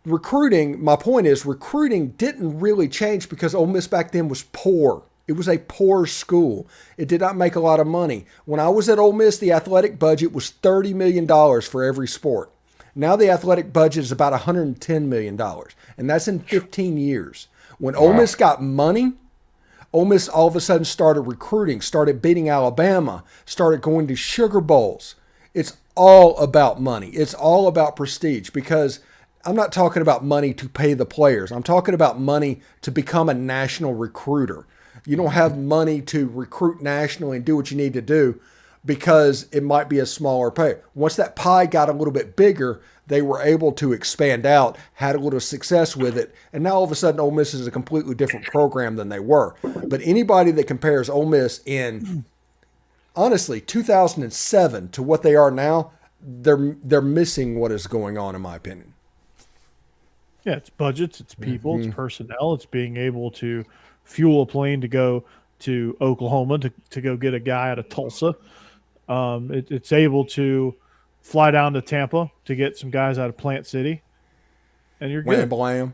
recruiting, my point is, recruiting didn't really change because Ole Miss back then was poor. It was a poor school. It did not make a lot of money. When I was at Ole Miss, the athletic budget was $30 million for every sport. Now the athletic budget is about $110 million, and that's in 15 years. When Ole Miss got money, Ole Miss all of a sudden started recruiting, started beating Alabama, started going to Sugar Bowls. It's all about money. It's all about prestige, because I'm not talking about money to pay the players. I'm talking about money to become a national recruiter. You don't have money to recruit nationally and do what you need to do because it might be a smaller pay. Once that pie got a little bit bigger, they were able to expand out, had a little success with it, and now all of a sudden Ole Miss is a completely different program than they were. But anybody that compares Ole Miss in, honestly, 2007 to what they are now, they're missing what is going on, in my opinion. Yeah, it's budgets, it's people, it's personnel, it's being able to fuel a plane to go to Oklahoma to go get a guy out of Tulsa. It's able to fly down to Tampa to get some guys out of Plant City, and you're good. Blam.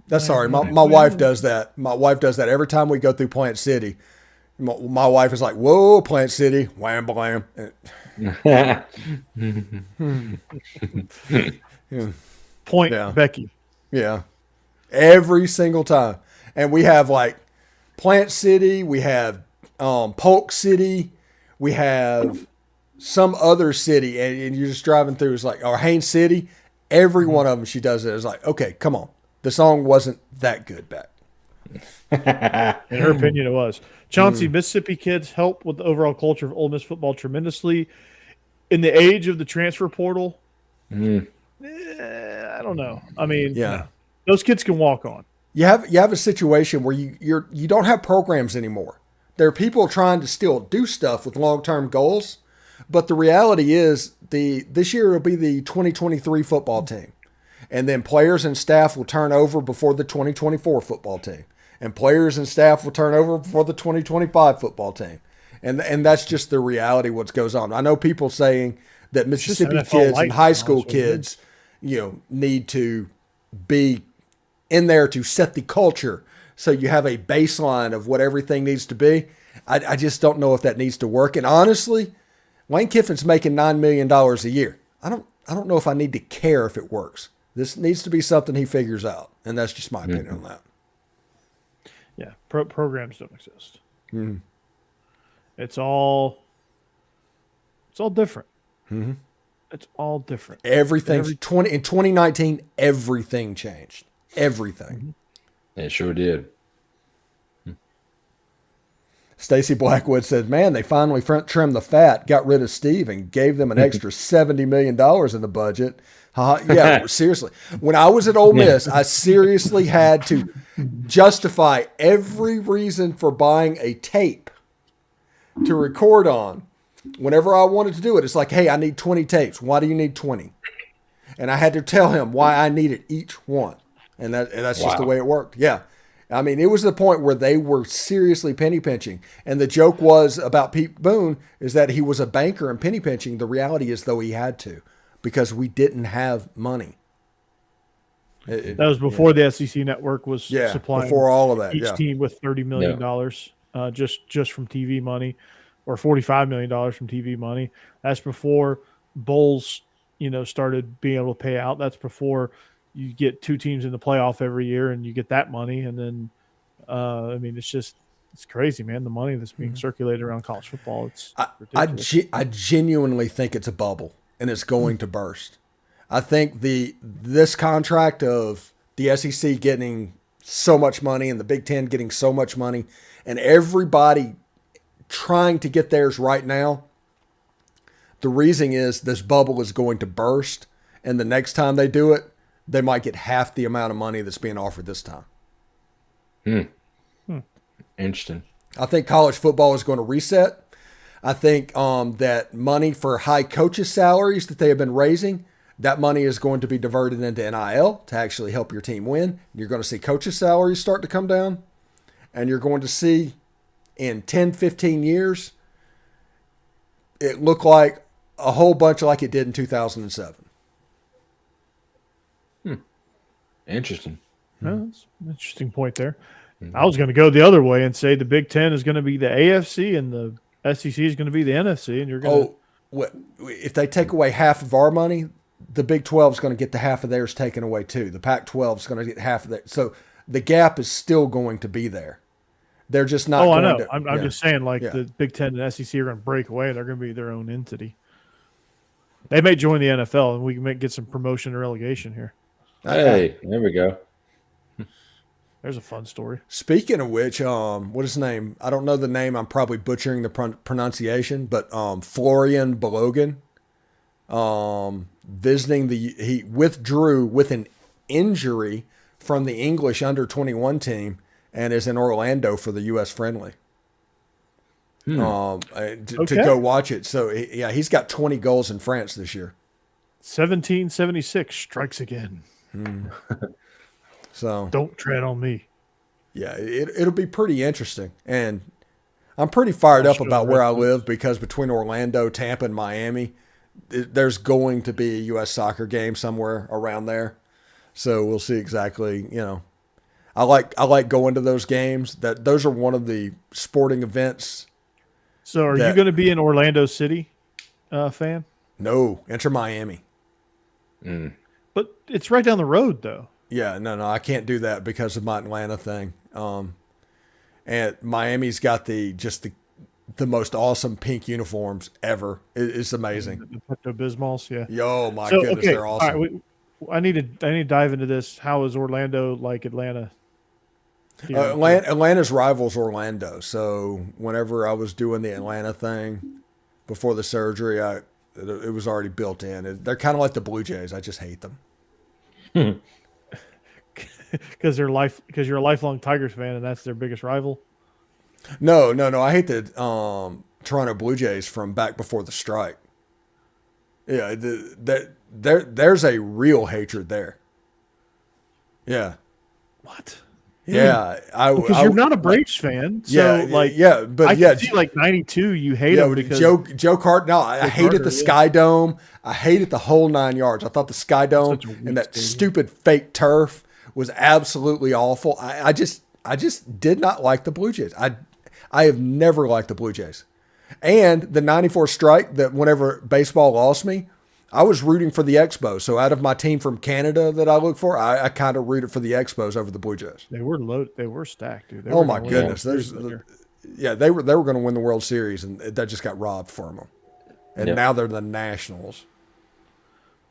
That's sorry. My wife does that. My wife does that every time we go through Plant City. My wife is like, "Whoa, Plant City, wham blam." Point, Yeah. Becky. Yeah, every single time. And we have like Plant City, we have Polk City, we have some other city, and you're just driving through. It's like, or Haines City. Every one of them, she does it. It's like, okay, come on. The song wasn't that good back. In her opinion, it was. Chauncey, Mississippi kids help with the overall culture of Ole Miss football tremendously. In the age of the transfer portal, I don't know. I mean, Yeah. those kids can walk on. You have a situation where you don't have programs anymore. There are people trying to still do stuff with long-term goals, but the reality is this year will be the 2023 football team. And then players and staff will turn over before the 2024 football team. And players and staff will turn over before the 2025 football team. And that's just the reality of what goes on. I know people saying that Mississippi NFL kids light, and high school honestly, man. kids, need to be in there to set the culture so you have a baseline of what everything needs to be. I just don't know if that needs to work. And honestly, Lane Kiffin's making $9 million a year. I don't know if I need to care if it works. This needs to be something he figures out. And that's just my opinion on that. Yeah, programs don't exist. It's all different. It's all different. Everything in 2019, everything changed. Everything. It sure did. Stacey Blackwood said, man, they finally trimmed the fat, got rid of Steve, and gave them an extra $70 million in the budget. Yeah, seriously. When I was at Ole Miss, I seriously had to justify every reason for buying a tape to record on. Whenever I wanted to do it, it's like, hey, I need 20 tapes. Why do you need 20? And I had to tell him why I needed each one. And that's just the way it worked. Yeah. I mean, it was the point where they were seriously penny pinching. And the joke was about Pete Boone is that he was a banker and penny pinching. The reality is, though, he had to because we didn't have money. That was before the SEC network was supplying before all of that. Each team with $30 million just from TV money, or $45 million from TV money. That's before bowls, started being able to pay out. That's before you get 2 teams in the playoff every year and you get that money. And then, it's crazy, man. The money that's being circulated around college football. It's ridiculous. I genuinely think it's a bubble and it's going to burst. I think this contract of the SEC getting so much money and the Big Ten getting so much money and everybody trying to get theirs right now, the reason is this bubble is going to burst, and the next time they do it, they might get half the amount of money that's being offered this time. Interesting. I think college football is going to reset. I think that money for high coaches' salaries that they have been raising, that money is going to be diverted into NIL to actually help your team win. You're going to see coaches' salaries start to come down, and you're going to see in 10, 15 years, it look like a whole bunch like it did in 2007. Interesting. Well, that's an interesting point there. I was going to go the other way and say the Big Ten is going to be the AFC and the SEC is going to be the NFC, and you're going if they take away half of our money, the Big 12 is going to get the half of theirs taken away too. The Pac-12 is going to get half of that. So the gap is still going to be there. They're just not. I know. I'm just saying, the Big Ten and SEC are going to break away. They're going to be their own entity. They may join the NFL, and we may get some promotion or relegation here. Hey, there we go. There's a fun story. Speaking of which, what is his name? I don't know the name. I'm probably butchering the pronunciation, but Florian Balogun, he withdrew with an injury from the English under-21 team and is in Orlando for the U.S. friendly. To go watch it. So, he's got 20 goals in France this year. 1776 strikes again. So don't tread on me. Yeah, it'll be pretty interesting. And I'm pretty fired up about where I live because between Orlando, Tampa, and Miami, there's going to be a U.S. soccer game somewhere around there. So we'll see exactly, I like going to those games. Those are one of the sporting events. So are you going to be an Orlando City fan? No, enter Miami. But it's right down the road, though. Yeah, no, I can't do that because of my Atlanta thing. And Miami's got the most awesome pink uniforms ever. It's amazing. The Pepto-Bismols, yeah. Yo, my goodness, they're awesome. All right, I need to dive into this. How is Orlando like Atlanta? Atlanta's rivals Orlando. So whenever I was doing the Atlanta thing before the surgery, it was already built in. They're kind of like the Blue Jays. I just hate them. Because you're a lifelong Tigers fan, and that's their biggest rival. No. I hate the Toronto Blue Jays from back before the strike. Yeah, there's a real hatred there. Yeah. What? Yeah, because you're not a Braves fan. So but I can see 92. You hate him because Joe Carter. No, I hated the Sky Dome. I hated the whole 9 yards. I thought the Sky Dome and that stupid fake turf was absolutely awful. I just did not like the Blue Jays. I have never liked the Blue Jays. And the 94 strike, that whenever baseball lost me, I was rooting for the Expos. So out of my team from Canada that I look for, I kind of rooted for the Expos over the Blue Jays. They were loaded. They were stacked, dude. Oh my goodness! They were going to win the World Series, and that just got robbed from them. And now they're the Nationals.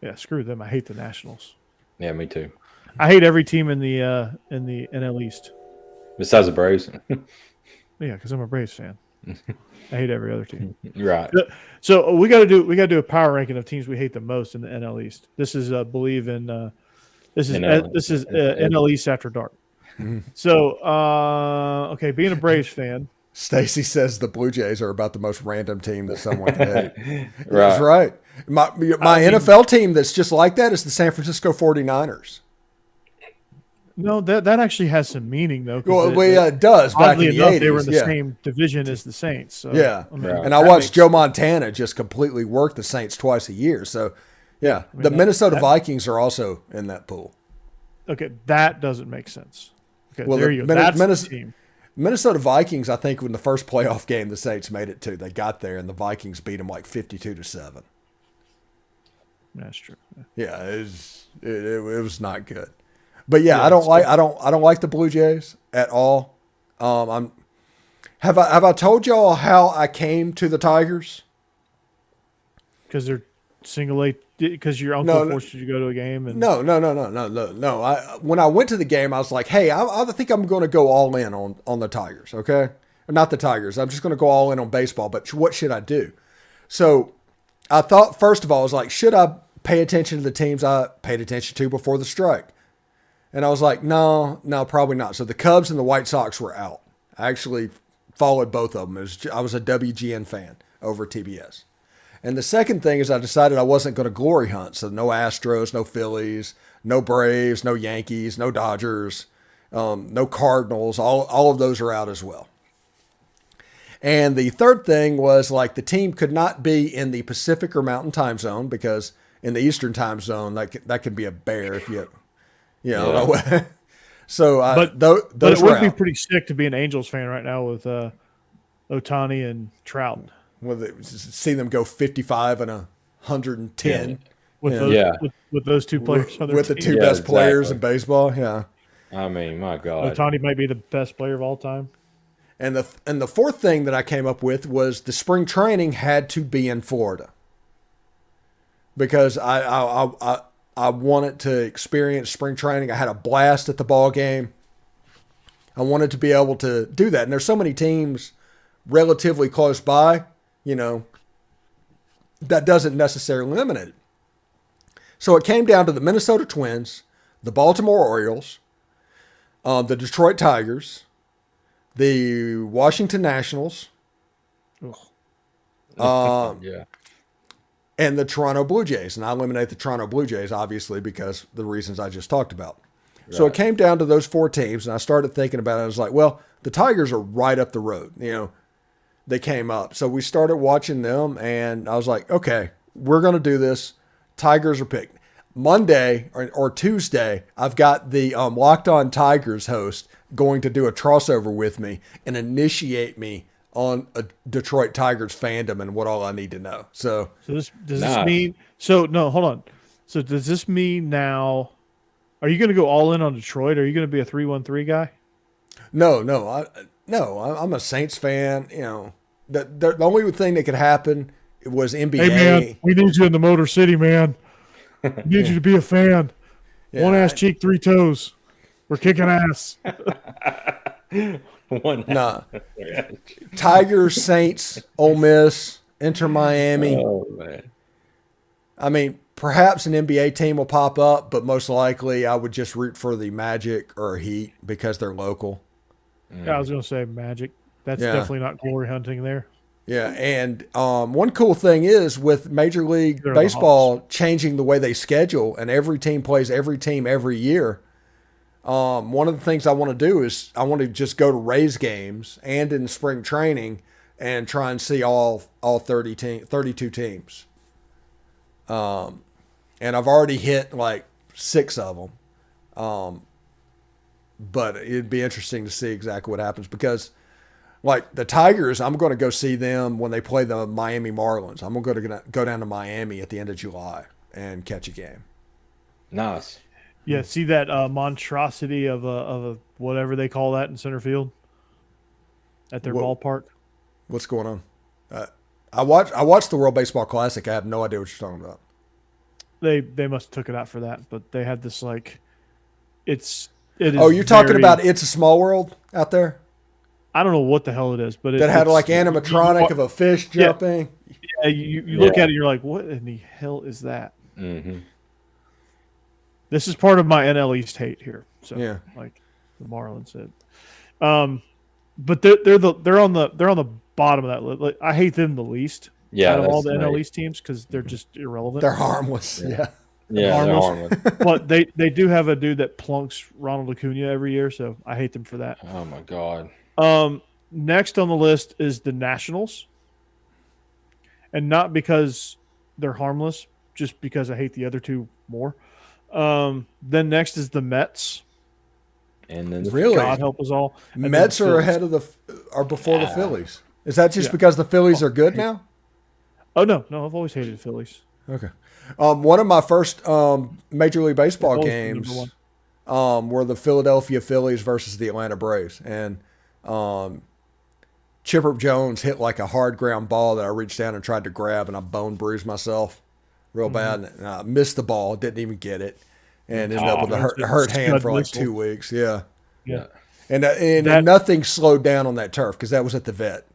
Yeah, screw them. I hate the Nationals. Yeah, me too. I hate every team in the NL East. Besides the Braves. Yeah, because I'm a Braves fan. I hate every other team. Right. So we got to do a power ranking of teams we hate the most in the NL East. This is Bleav in NL East after dark. So being a Braves fan, Stacey says the Blue Jays are about the most random team that someone can hate. Right. That's right. My NFL team that's just like that is the San Francisco 49ers. No, that actually has some meaning though. Well, it does. Back in the 80s, they were in the same division as the Saints. So, and I watched Joe Montana just completely work the Saints twice a year. So, the Minnesota Vikings are also in that pool. Okay, that doesn't make sense. Okay, well, there you go. That's the team. Minnesota Vikings, I think, when the first playoff game the Saints made it to, they got there and the Vikings beat them like 52-7. That's true. Yeah, it was not good. But I don't like the Blue Jays at all. Have I told y'all how I came to the Tigers? Because they're single A. Because your uncle forced you to go to a game. And... No. When I went to the game, I was like, hey, I think I'm going to go all in on the Tigers. Okay. or not the Tigers. I'm just going to go all in on baseball, but what should I do? So I thought, first of all, I was like, should I pay attention to the teams I paid attention to before the strike? And I was like, no, probably not. So the Cubs and the White Sox were out. I actually followed both of them. I was a WGN fan over TBS. And the second thing is I decided I wasn't going to glory hunt. So no Astros, no Phillies, no Braves, no Yankees, no Dodgers, no Cardinals. All of those are out as well. And the third thing was like the team could not be in the Pacific or Mountain time zone, because in the Eastern time zone, that could be a bear if you know. So but those it would be out. pretty sick to be an Angels fan right now with Ohtani and Trout. See them go 55 and 110 with those two players on their with the team. two best players in baseball. Yeah. I mean, my God. Ohtani might be the best player of all time. And the fourth thing that I came up with was the spring training had to be in Florida, because I wanted to experience spring training. I had a blast at the ball game. I wanted to be able to do that. And there's so many teams relatively close by, that doesn't necessarily limit it. So it came down to the Minnesota Twins, the Baltimore Orioles, the Detroit Tigers, the Washington Nationals, Yeah. and the Toronto Blue Jays. And I eliminate the Toronto Blue Jays, obviously, because the reasons I just talked about. Right. So it came down to those four teams, and I started thinking about it. I was like, well, the Tigers are right up the road. They came up. So we started watching them, and I was like, okay, we're going to do this. Tigers are picked. Monday or Tuesday, I've got the Locked On Tigers host going to do a crossover with me and initiate me on a Detroit Tigers fandom and what all I need to know. So does this mean? So no, hold on. So does this mean now? Are you going to go all in on Detroit? Or are you going to be a 3-1-3 guy? No, I'm a Saints fan. The only thing that could happen was NBA. Hey man, we need you in the Motor City, man. We need you to be a fan. Yeah. One ass cheek, three toes. We're kicking ass. Tigers, Saints, Ole Miss, Inter Miami. Oh man. I mean, perhaps an NBA team will pop up, but most likely I would just root for the Magic or Heat because they're local. Yeah, I was going to say Magic. That's definitely not glory hunting there. Yeah, and one cool thing is with Major League Baseball changing the way they schedule, and every team plays every team every year. One of the things I want to do is I want to just go to Rays games and in spring training and try and see all 32 teams. And I've already hit like 6 of them. But it'd be interesting to see exactly what happens, because like the Tigers, I'm going to go see them when they play the Miami Marlins. I'm going to go down to Miami at the end of July and catch a game. Nice. Yeah, see that monstrosity of a whatever they call that in center field at their ballpark. What's going on? I watched the World Baseball Classic. I have no idea what you're talking about. They must have took it out for that, but they had this like it is. Oh, you're talking about It's a Small World out there? I don't know what the hell it is, but that had like animatronic of a fish jumping. Yeah, you look at it, and you're like, what in the hell is that? Mm-hmm. This is part of my NL East hate here. So like the Marlins said, but they're on the bottom of that list. Like, I hate them the least. Yeah, out of all the NL East teams, because they're just irrelevant. They're harmless. Yeah. Yeah, harmless. But they do have a dude that plunks Ronald Acuna every year, so I hate them for that. Oh my God. Next on the list is the Nationals, and not because they're harmless, just because I hate the other two more. Then next is the Mets, and then really, God help us all. And Mets are ahead of before the Phillies. Is that just because the Phillies are good now? Oh no, I've always hated the Phillies. Okay. One of my first Major League Baseball games were the Philadelphia Phillies versus the Atlanta Braves, and Chipper Jones hit like a hard ground ball that I reached down and tried to grab, and I bone bruised myself real bad. And I missed the ball, didn't even get it, and ended up with a hurt hand for like 2 weeks. Yeah. And nothing slowed down on that turf because that was at the vet.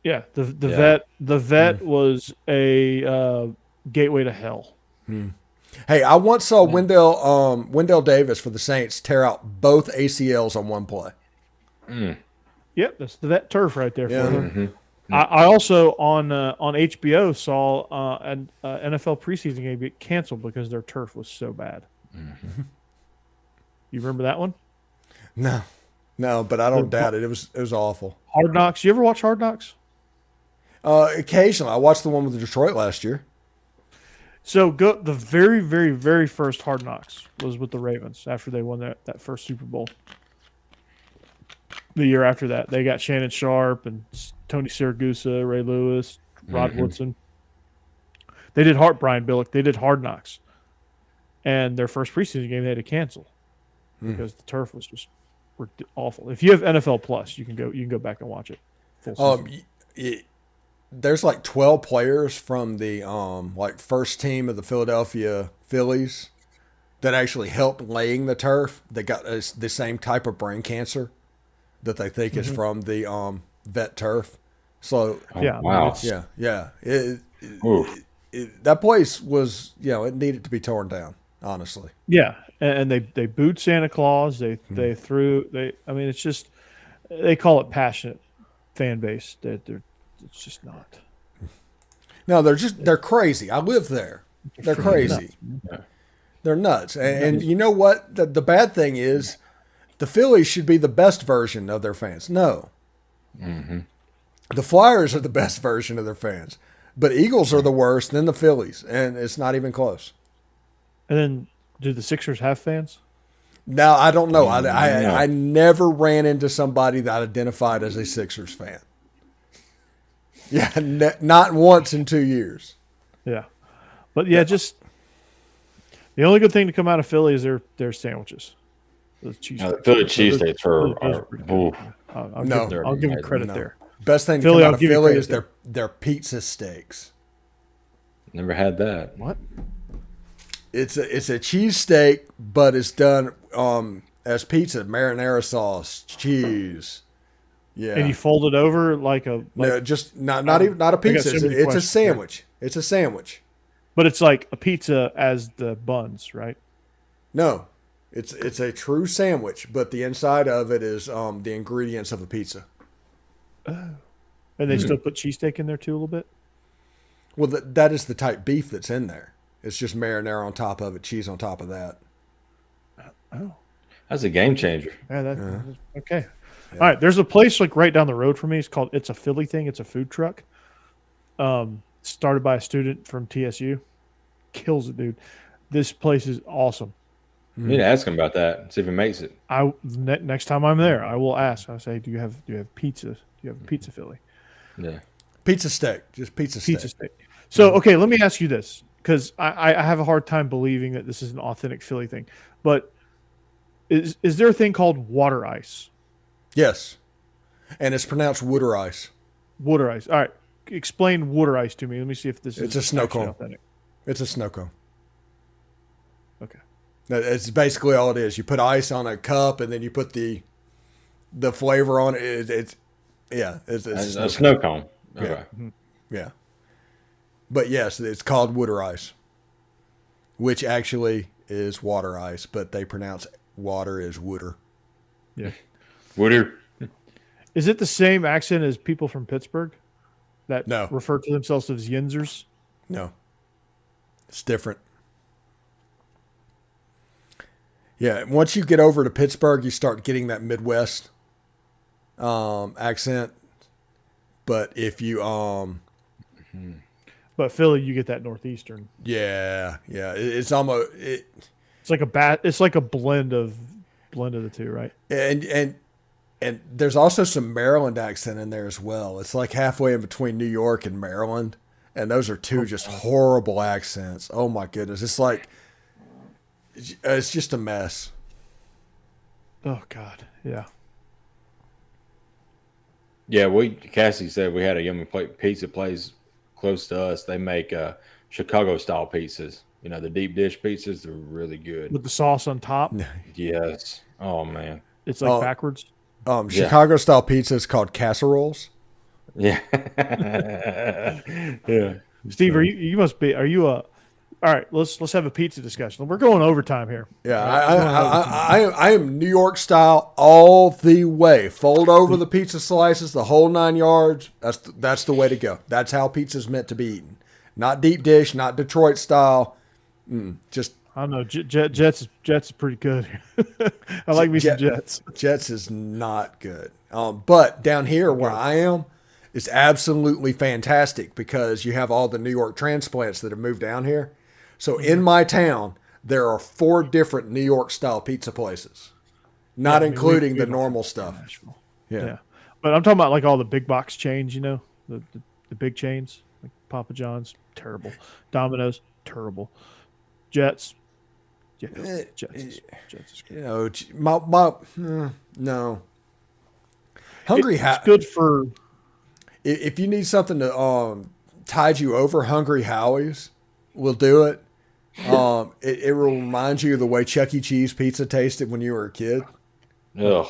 Yeah, the vet was a gateway to hell. Hey, I once saw Wendell Davis for the Saints tear out both ACLs on one play. Yep, that's the vet turf right there. Yeah. For I also on HBO saw an NFL preseason game get canceled because their turf was so bad. You remember that one? No, but I don't doubt it. It was awful. Hard Knocks. You ever watch Hard Knocks? Occasionally, I watched the one with Detroit last year. So the very, very, very first Hard Knocks was with the Ravens after they won that first Super Bowl. The year after that, they got Shannon Sharp and Tony Siragusa, Ray Lewis, Rod Woodson. They did Brian Billick. They did Hard Knocks, and their first preseason game they had to cancel because the turf was just awful. If you have NFL Plus, you can go back and watch it. Full season. There's like 12 players from the first team of the Philadelphia Phillies that actually helped laying the turf. They got the same type of brain cancer that they think is from the vet turf. So wow, that place was it needed to be torn down. Honestly, yeah, and they booed Santa Claus. They threw. I mean, it's just they call it passionate fan base. It's just not. No, they're crazy. I live there. They're crazy. They're nuts. And you know what? The bad thing is the Phillies should be the best version of their fans. No. The Flyers are the best version of their fans. But Eagles are the worst, then the Phillies. And it's not even close. And then do the Sixers have fans? No, I don't know. I never ran into somebody that identified as a Sixers fan. Yeah, not once in 2 years. Yeah. But just the only good thing to come out of Philly is their sandwiches. Those cheesesteaks. Philly cheesesteaks I'll give them credit there. Best thing to come out of Philly is their pizza steaks. Never had that. What? It's a cheesesteak, but it's done as pizza, marinara sauce, cheese. Yeah. And you fold it over no, just not a pizza. It's a sandwich. Here. It's a sandwich. But it's like a pizza as the buns, right? No. It's a true sandwich, but the inside of it is the ingredients of the pizza. Oh. And they still put cheesesteak in there too a little bit? Well, that is the type beef that's in there. It's just marinara on top of it, cheese on top of that. Oh. That's a game changer. Yeah, okay. Yeah. All right, there's a place right down the road from me. It's a Philly thing. It's a food truck. Started by a student from TSU. Kills it, dude. This place is awesome. You need to ask him about that and see if he makes it. Next time I'm there, I will ask. I'll say, do you have pizza? Do you have a pizza Philly? Yeah. Pizza steak. Just pizza steak. So, okay, let me ask you this, because I have a hard time believing that this is an authentic Philly thing. But is there a thing called water ice? Yes. And it's pronounced water ice. Water ice. All right. Explain water ice to me. Let me see if this is a snow cone. Authentic. It's a snow cone. Okay. It's basically all it is. You put ice on a cup and then you put the flavor on it. It's a snow cone. Okay. Yeah. Yeah. But yes, it's called water ice, which actually is water ice, but they pronounce water as water. Yeah. Water. Is it the same accent as people from Pittsburgh that No. refer to themselves as Yinzers? No. It's different. Yeah, once you get over to Pittsburgh, you start getting that Midwest accent. But if you But Philly, you get that Northeastern. yeah, it's almost It's like a blend of the two, right? And there's also some Maryland accent in there as well. It's like halfway in between New York and Maryland, and those are two just horrible accents. Oh my goodness, it's just a mess. Oh God, yeah. Yeah, Cassie said we had a yummy pizza place close to us. They make Chicago style pizzas. You know, the deep dish pizzas. They're really good With the sauce on top. Yes. Oh man. It's like backwards. Chicago style pizza is called casseroles. Yeah. Yeah. Steve, are you a all right, let's have a pizza discussion. We're going overtime here. Yeah, I am New York style all the way. Fold over the pizza slices, the whole 9 yards. That's the way to go. That's how pizza's meant to be eaten. Not deep dish, not Detroit style. Just I don't know. Jets is pretty good. I like me some Jets. Jets is not good. But down here where I am, it's absolutely fantastic because you have all the New York transplants that have moved down here. So in my town, there are 4 different New York style pizza places, not including the normal stuff. Nashville. Yeah. Yeah, but I'm talking about like all the big box chains. You know, the big chains like Papa John's, terrible. Domino's, terrible. Jets. Yeah, Jets is good. You know, no. It's good for If you need something to tide you over, Hungry Howie's will do it. It will remind you of the way Chuck E. Cheese pizza tasted when you were a kid. Ugh.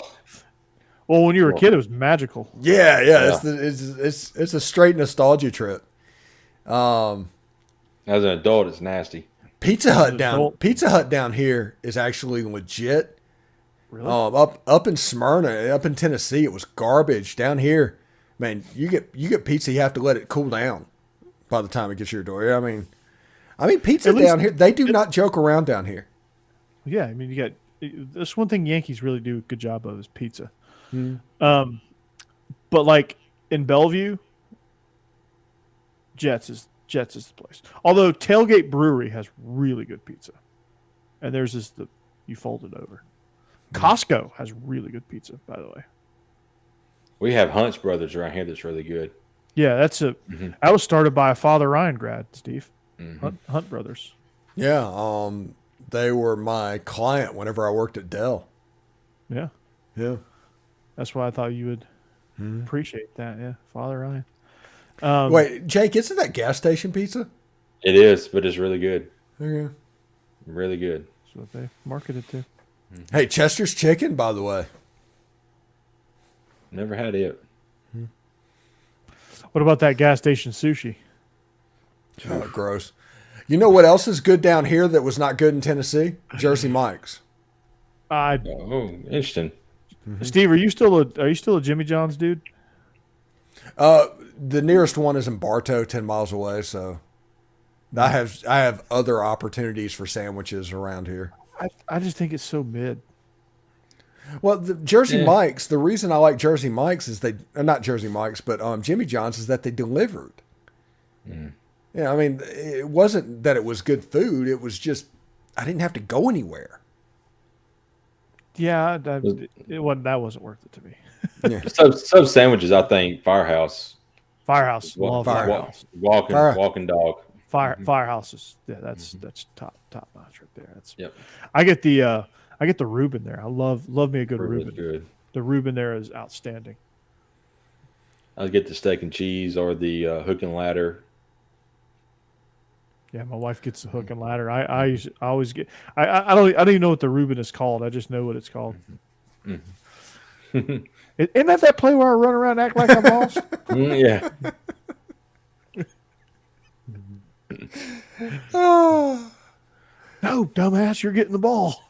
Well, when you were a kid, it was magical. Yeah. It's a straight nostalgia trip. As an adult, it's nasty. Pizza Hut down here is actually legit. Really? Up in Smyrna, up in Tennessee, it was garbage. Down here, man, you get pizza, you have to let it cool down by the time it gets to your door. I mean pizza down here, they do not joke around down here. Yeah, I mean, you got that's one thing Yankees really do a good job of is pizza. But like in Bellevue, Jets is the place. Although Tailgate Brewery has really good pizza, and theirs is you fold it over. Costco has really good pizza, by the way. We have Hunt's Brothers around here that's really good. Yeah, that was started by a Father Ryan grad, Steve. Hunt Brothers. Yeah, they were my client whenever I worked at Dell. Yeah. That's why I thought you would appreciate that. Yeah, Father Ryan. Wait, Jake, isn't that gas station pizza? It is, but it's really good. Okay. Really good. That's what they marketed to. Hey, Chester's Chicken, by the way. Never had it. What about that gas station sushi? Oh, gross. You know what else is good down here that was not good in Tennessee? Jersey Mike's. Oh, interesting. Steve, are you still a Jimmy John's dude? The nearest one is in Bartow, 10 miles away. So I have other opportunities for sandwiches around here. I just think it's so mid. Well, the Jersey Mike's, the reason I like Jersey Mike's is not Jersey Mike's, but Jimmy John's is that they delivered. Yeah, I mean, it wasn't that it was good food. It was just, I didn't have to go anywhere. Yeah, that wasn't worth it to me. Yeah. Sub sandwiches, I think Firehouse. Love Firehouse. Walking dog. Firehouse is that's top notch right there. That's I get the Reuben there. I love me a good Reuben. Good. The Reuben there is outstanding. I'll get the steak and cheese or the hook and ladder. Yeah, my wife gets the hook and ladder. I always get. I don't even know what the Reuben is called. I just know what it's called. Isn't that play where I run around and act like I'm lost? Yeah. Oh. No, dumbass, you're getting the ball.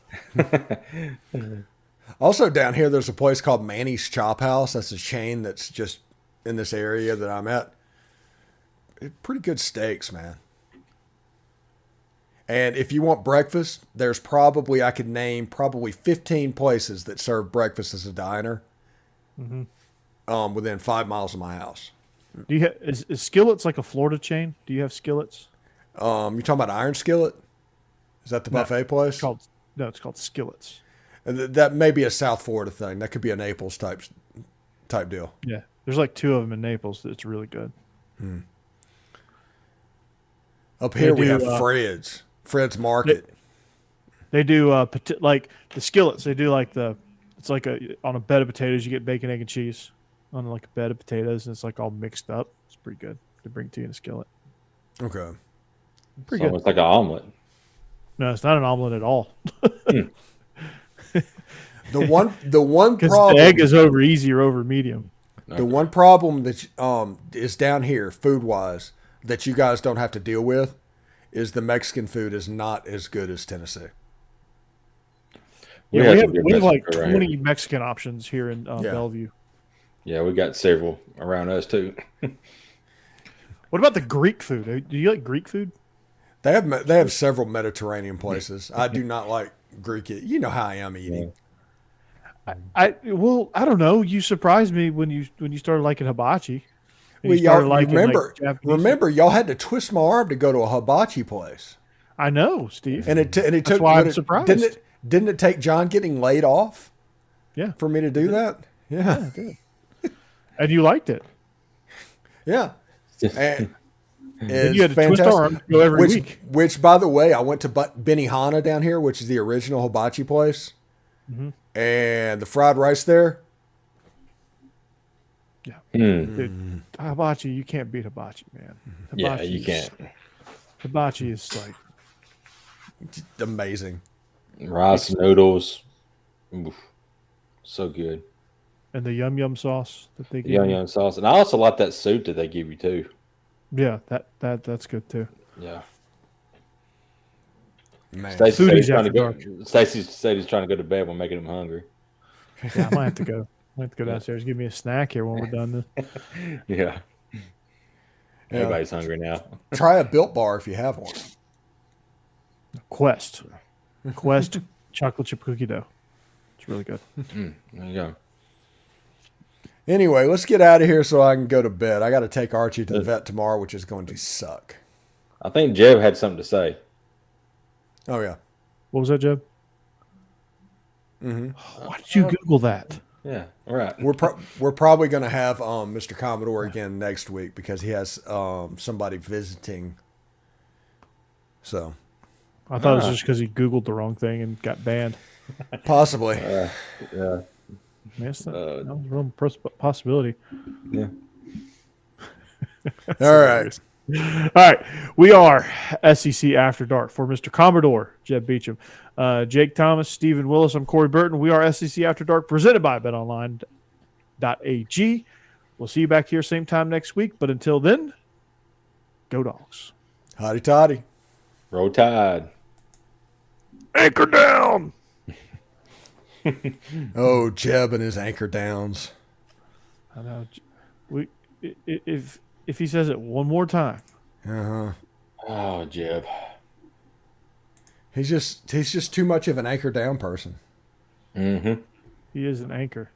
Also down here, there's a place called Manny's Chop House. That's a chain that's just in this area that I'm at. Pretty good steaks, man. And if you want breakfast, there's I could name 15 places that serve breakfast as a diner within 5 miles of my house. Do you is Skillet's like a Florida chain? Do you have Skillets? You talking about Iron Skillet? Is that the buffet place? It's called Skillets. And that may be a South Florida thing. That could be a Naples type deal. Yeah, there's like 2 of them in Naples. That's really good. Up here we have Fred's Market. They do like the Skillets. They do like it's like on a bed of potatoes. You get bacon, egg, and cheese on like a bed of potatoes, and it's like all mixed up. It's pretty good. They bring it to you in a skillet. Okay. Pretty good. Almost like an omelet. No, it's not an omelet at all. The one Because problem the egg is over easy or over medium. the one problem that is down here food wise that you guys don't have to deal with is the Mexican food is not as good as Tennessee. Yeah, we have Mexican like right 20 here. Mexican options here in Bellevue. Yeah, we got several around us too. What about the Greek food? Do you like Greek food? They have several Mediterranean places. I do not like Greek. You know how I am eating. I don't know. You surprised me when you started liking hibachi. And Well, you started y'all liking, remember like, Japanese food. remember y'all had to twist my arm to go to a hibachi place, I know, Steve. and it took. That's why I'm what surprised. Didn't it take John getting laid off Yeah, for me to do that? Yeah, and you liked it. yeah. And And you had to twist arms to go every week. Which, by the way, I went to Benihana down here, which is the original hibachi place, Mm-hmm. and the fried rice there. Yeah, Mm. Dude, hibachi. You can't beat hibachi, man. Yeah, Hibachi you is- can't. Hibachi is like Amazing. Rice noodles. Oof, so good. and the yum sauce that they give. Yum you. yum sauce. And I also like that soup that they give you too. Yeah, that's good too. Yeah. Man. Stacey said Foodies he's trying to after go. dark. Stacey said he's trying to go to bed. We're making him hungry. Yeah, I might have to go. I might have to go downstairs. Give me a snack here when we're done. Yeah. Everybody's hungry now. Try a Built Bar if you have one. Quest chocolate chip cookie dough. It's really good. There you go. Anyway, let's get out of here so I can go to bed. I got to take Archie to the vet tomorrow, which is going to suck. I think Jeb had something to say. Oh yeah. What was that, Jeb? Mm-hmm. Why did you Google that? Yeah. All right. We're probably going to have Mr. Commodore again next week because he has somebody visiting. So I thought it was just because he Googled the wrong thing and got banned. possibly. Yeah. Yes, that was a real possibility. Yeah. All right. All right, we are SEC After Dark for Mr. Commodore, Jeb Beecham, Jake Thomas, Stephen Willis. I'm Corey Burton. We are SEC After Dark, presented by BetOnline.ag. We'll see you back here same time next week. But until then, go Dogs. Hotty toddy. Roll Tide. Anchor down. Oh, Jeb and his anchor downs. I know. If he says it one more time, Uh-huh. Oh, Jeb. He's just too much of an anchor down person. Mm-hmm. he is an anchor.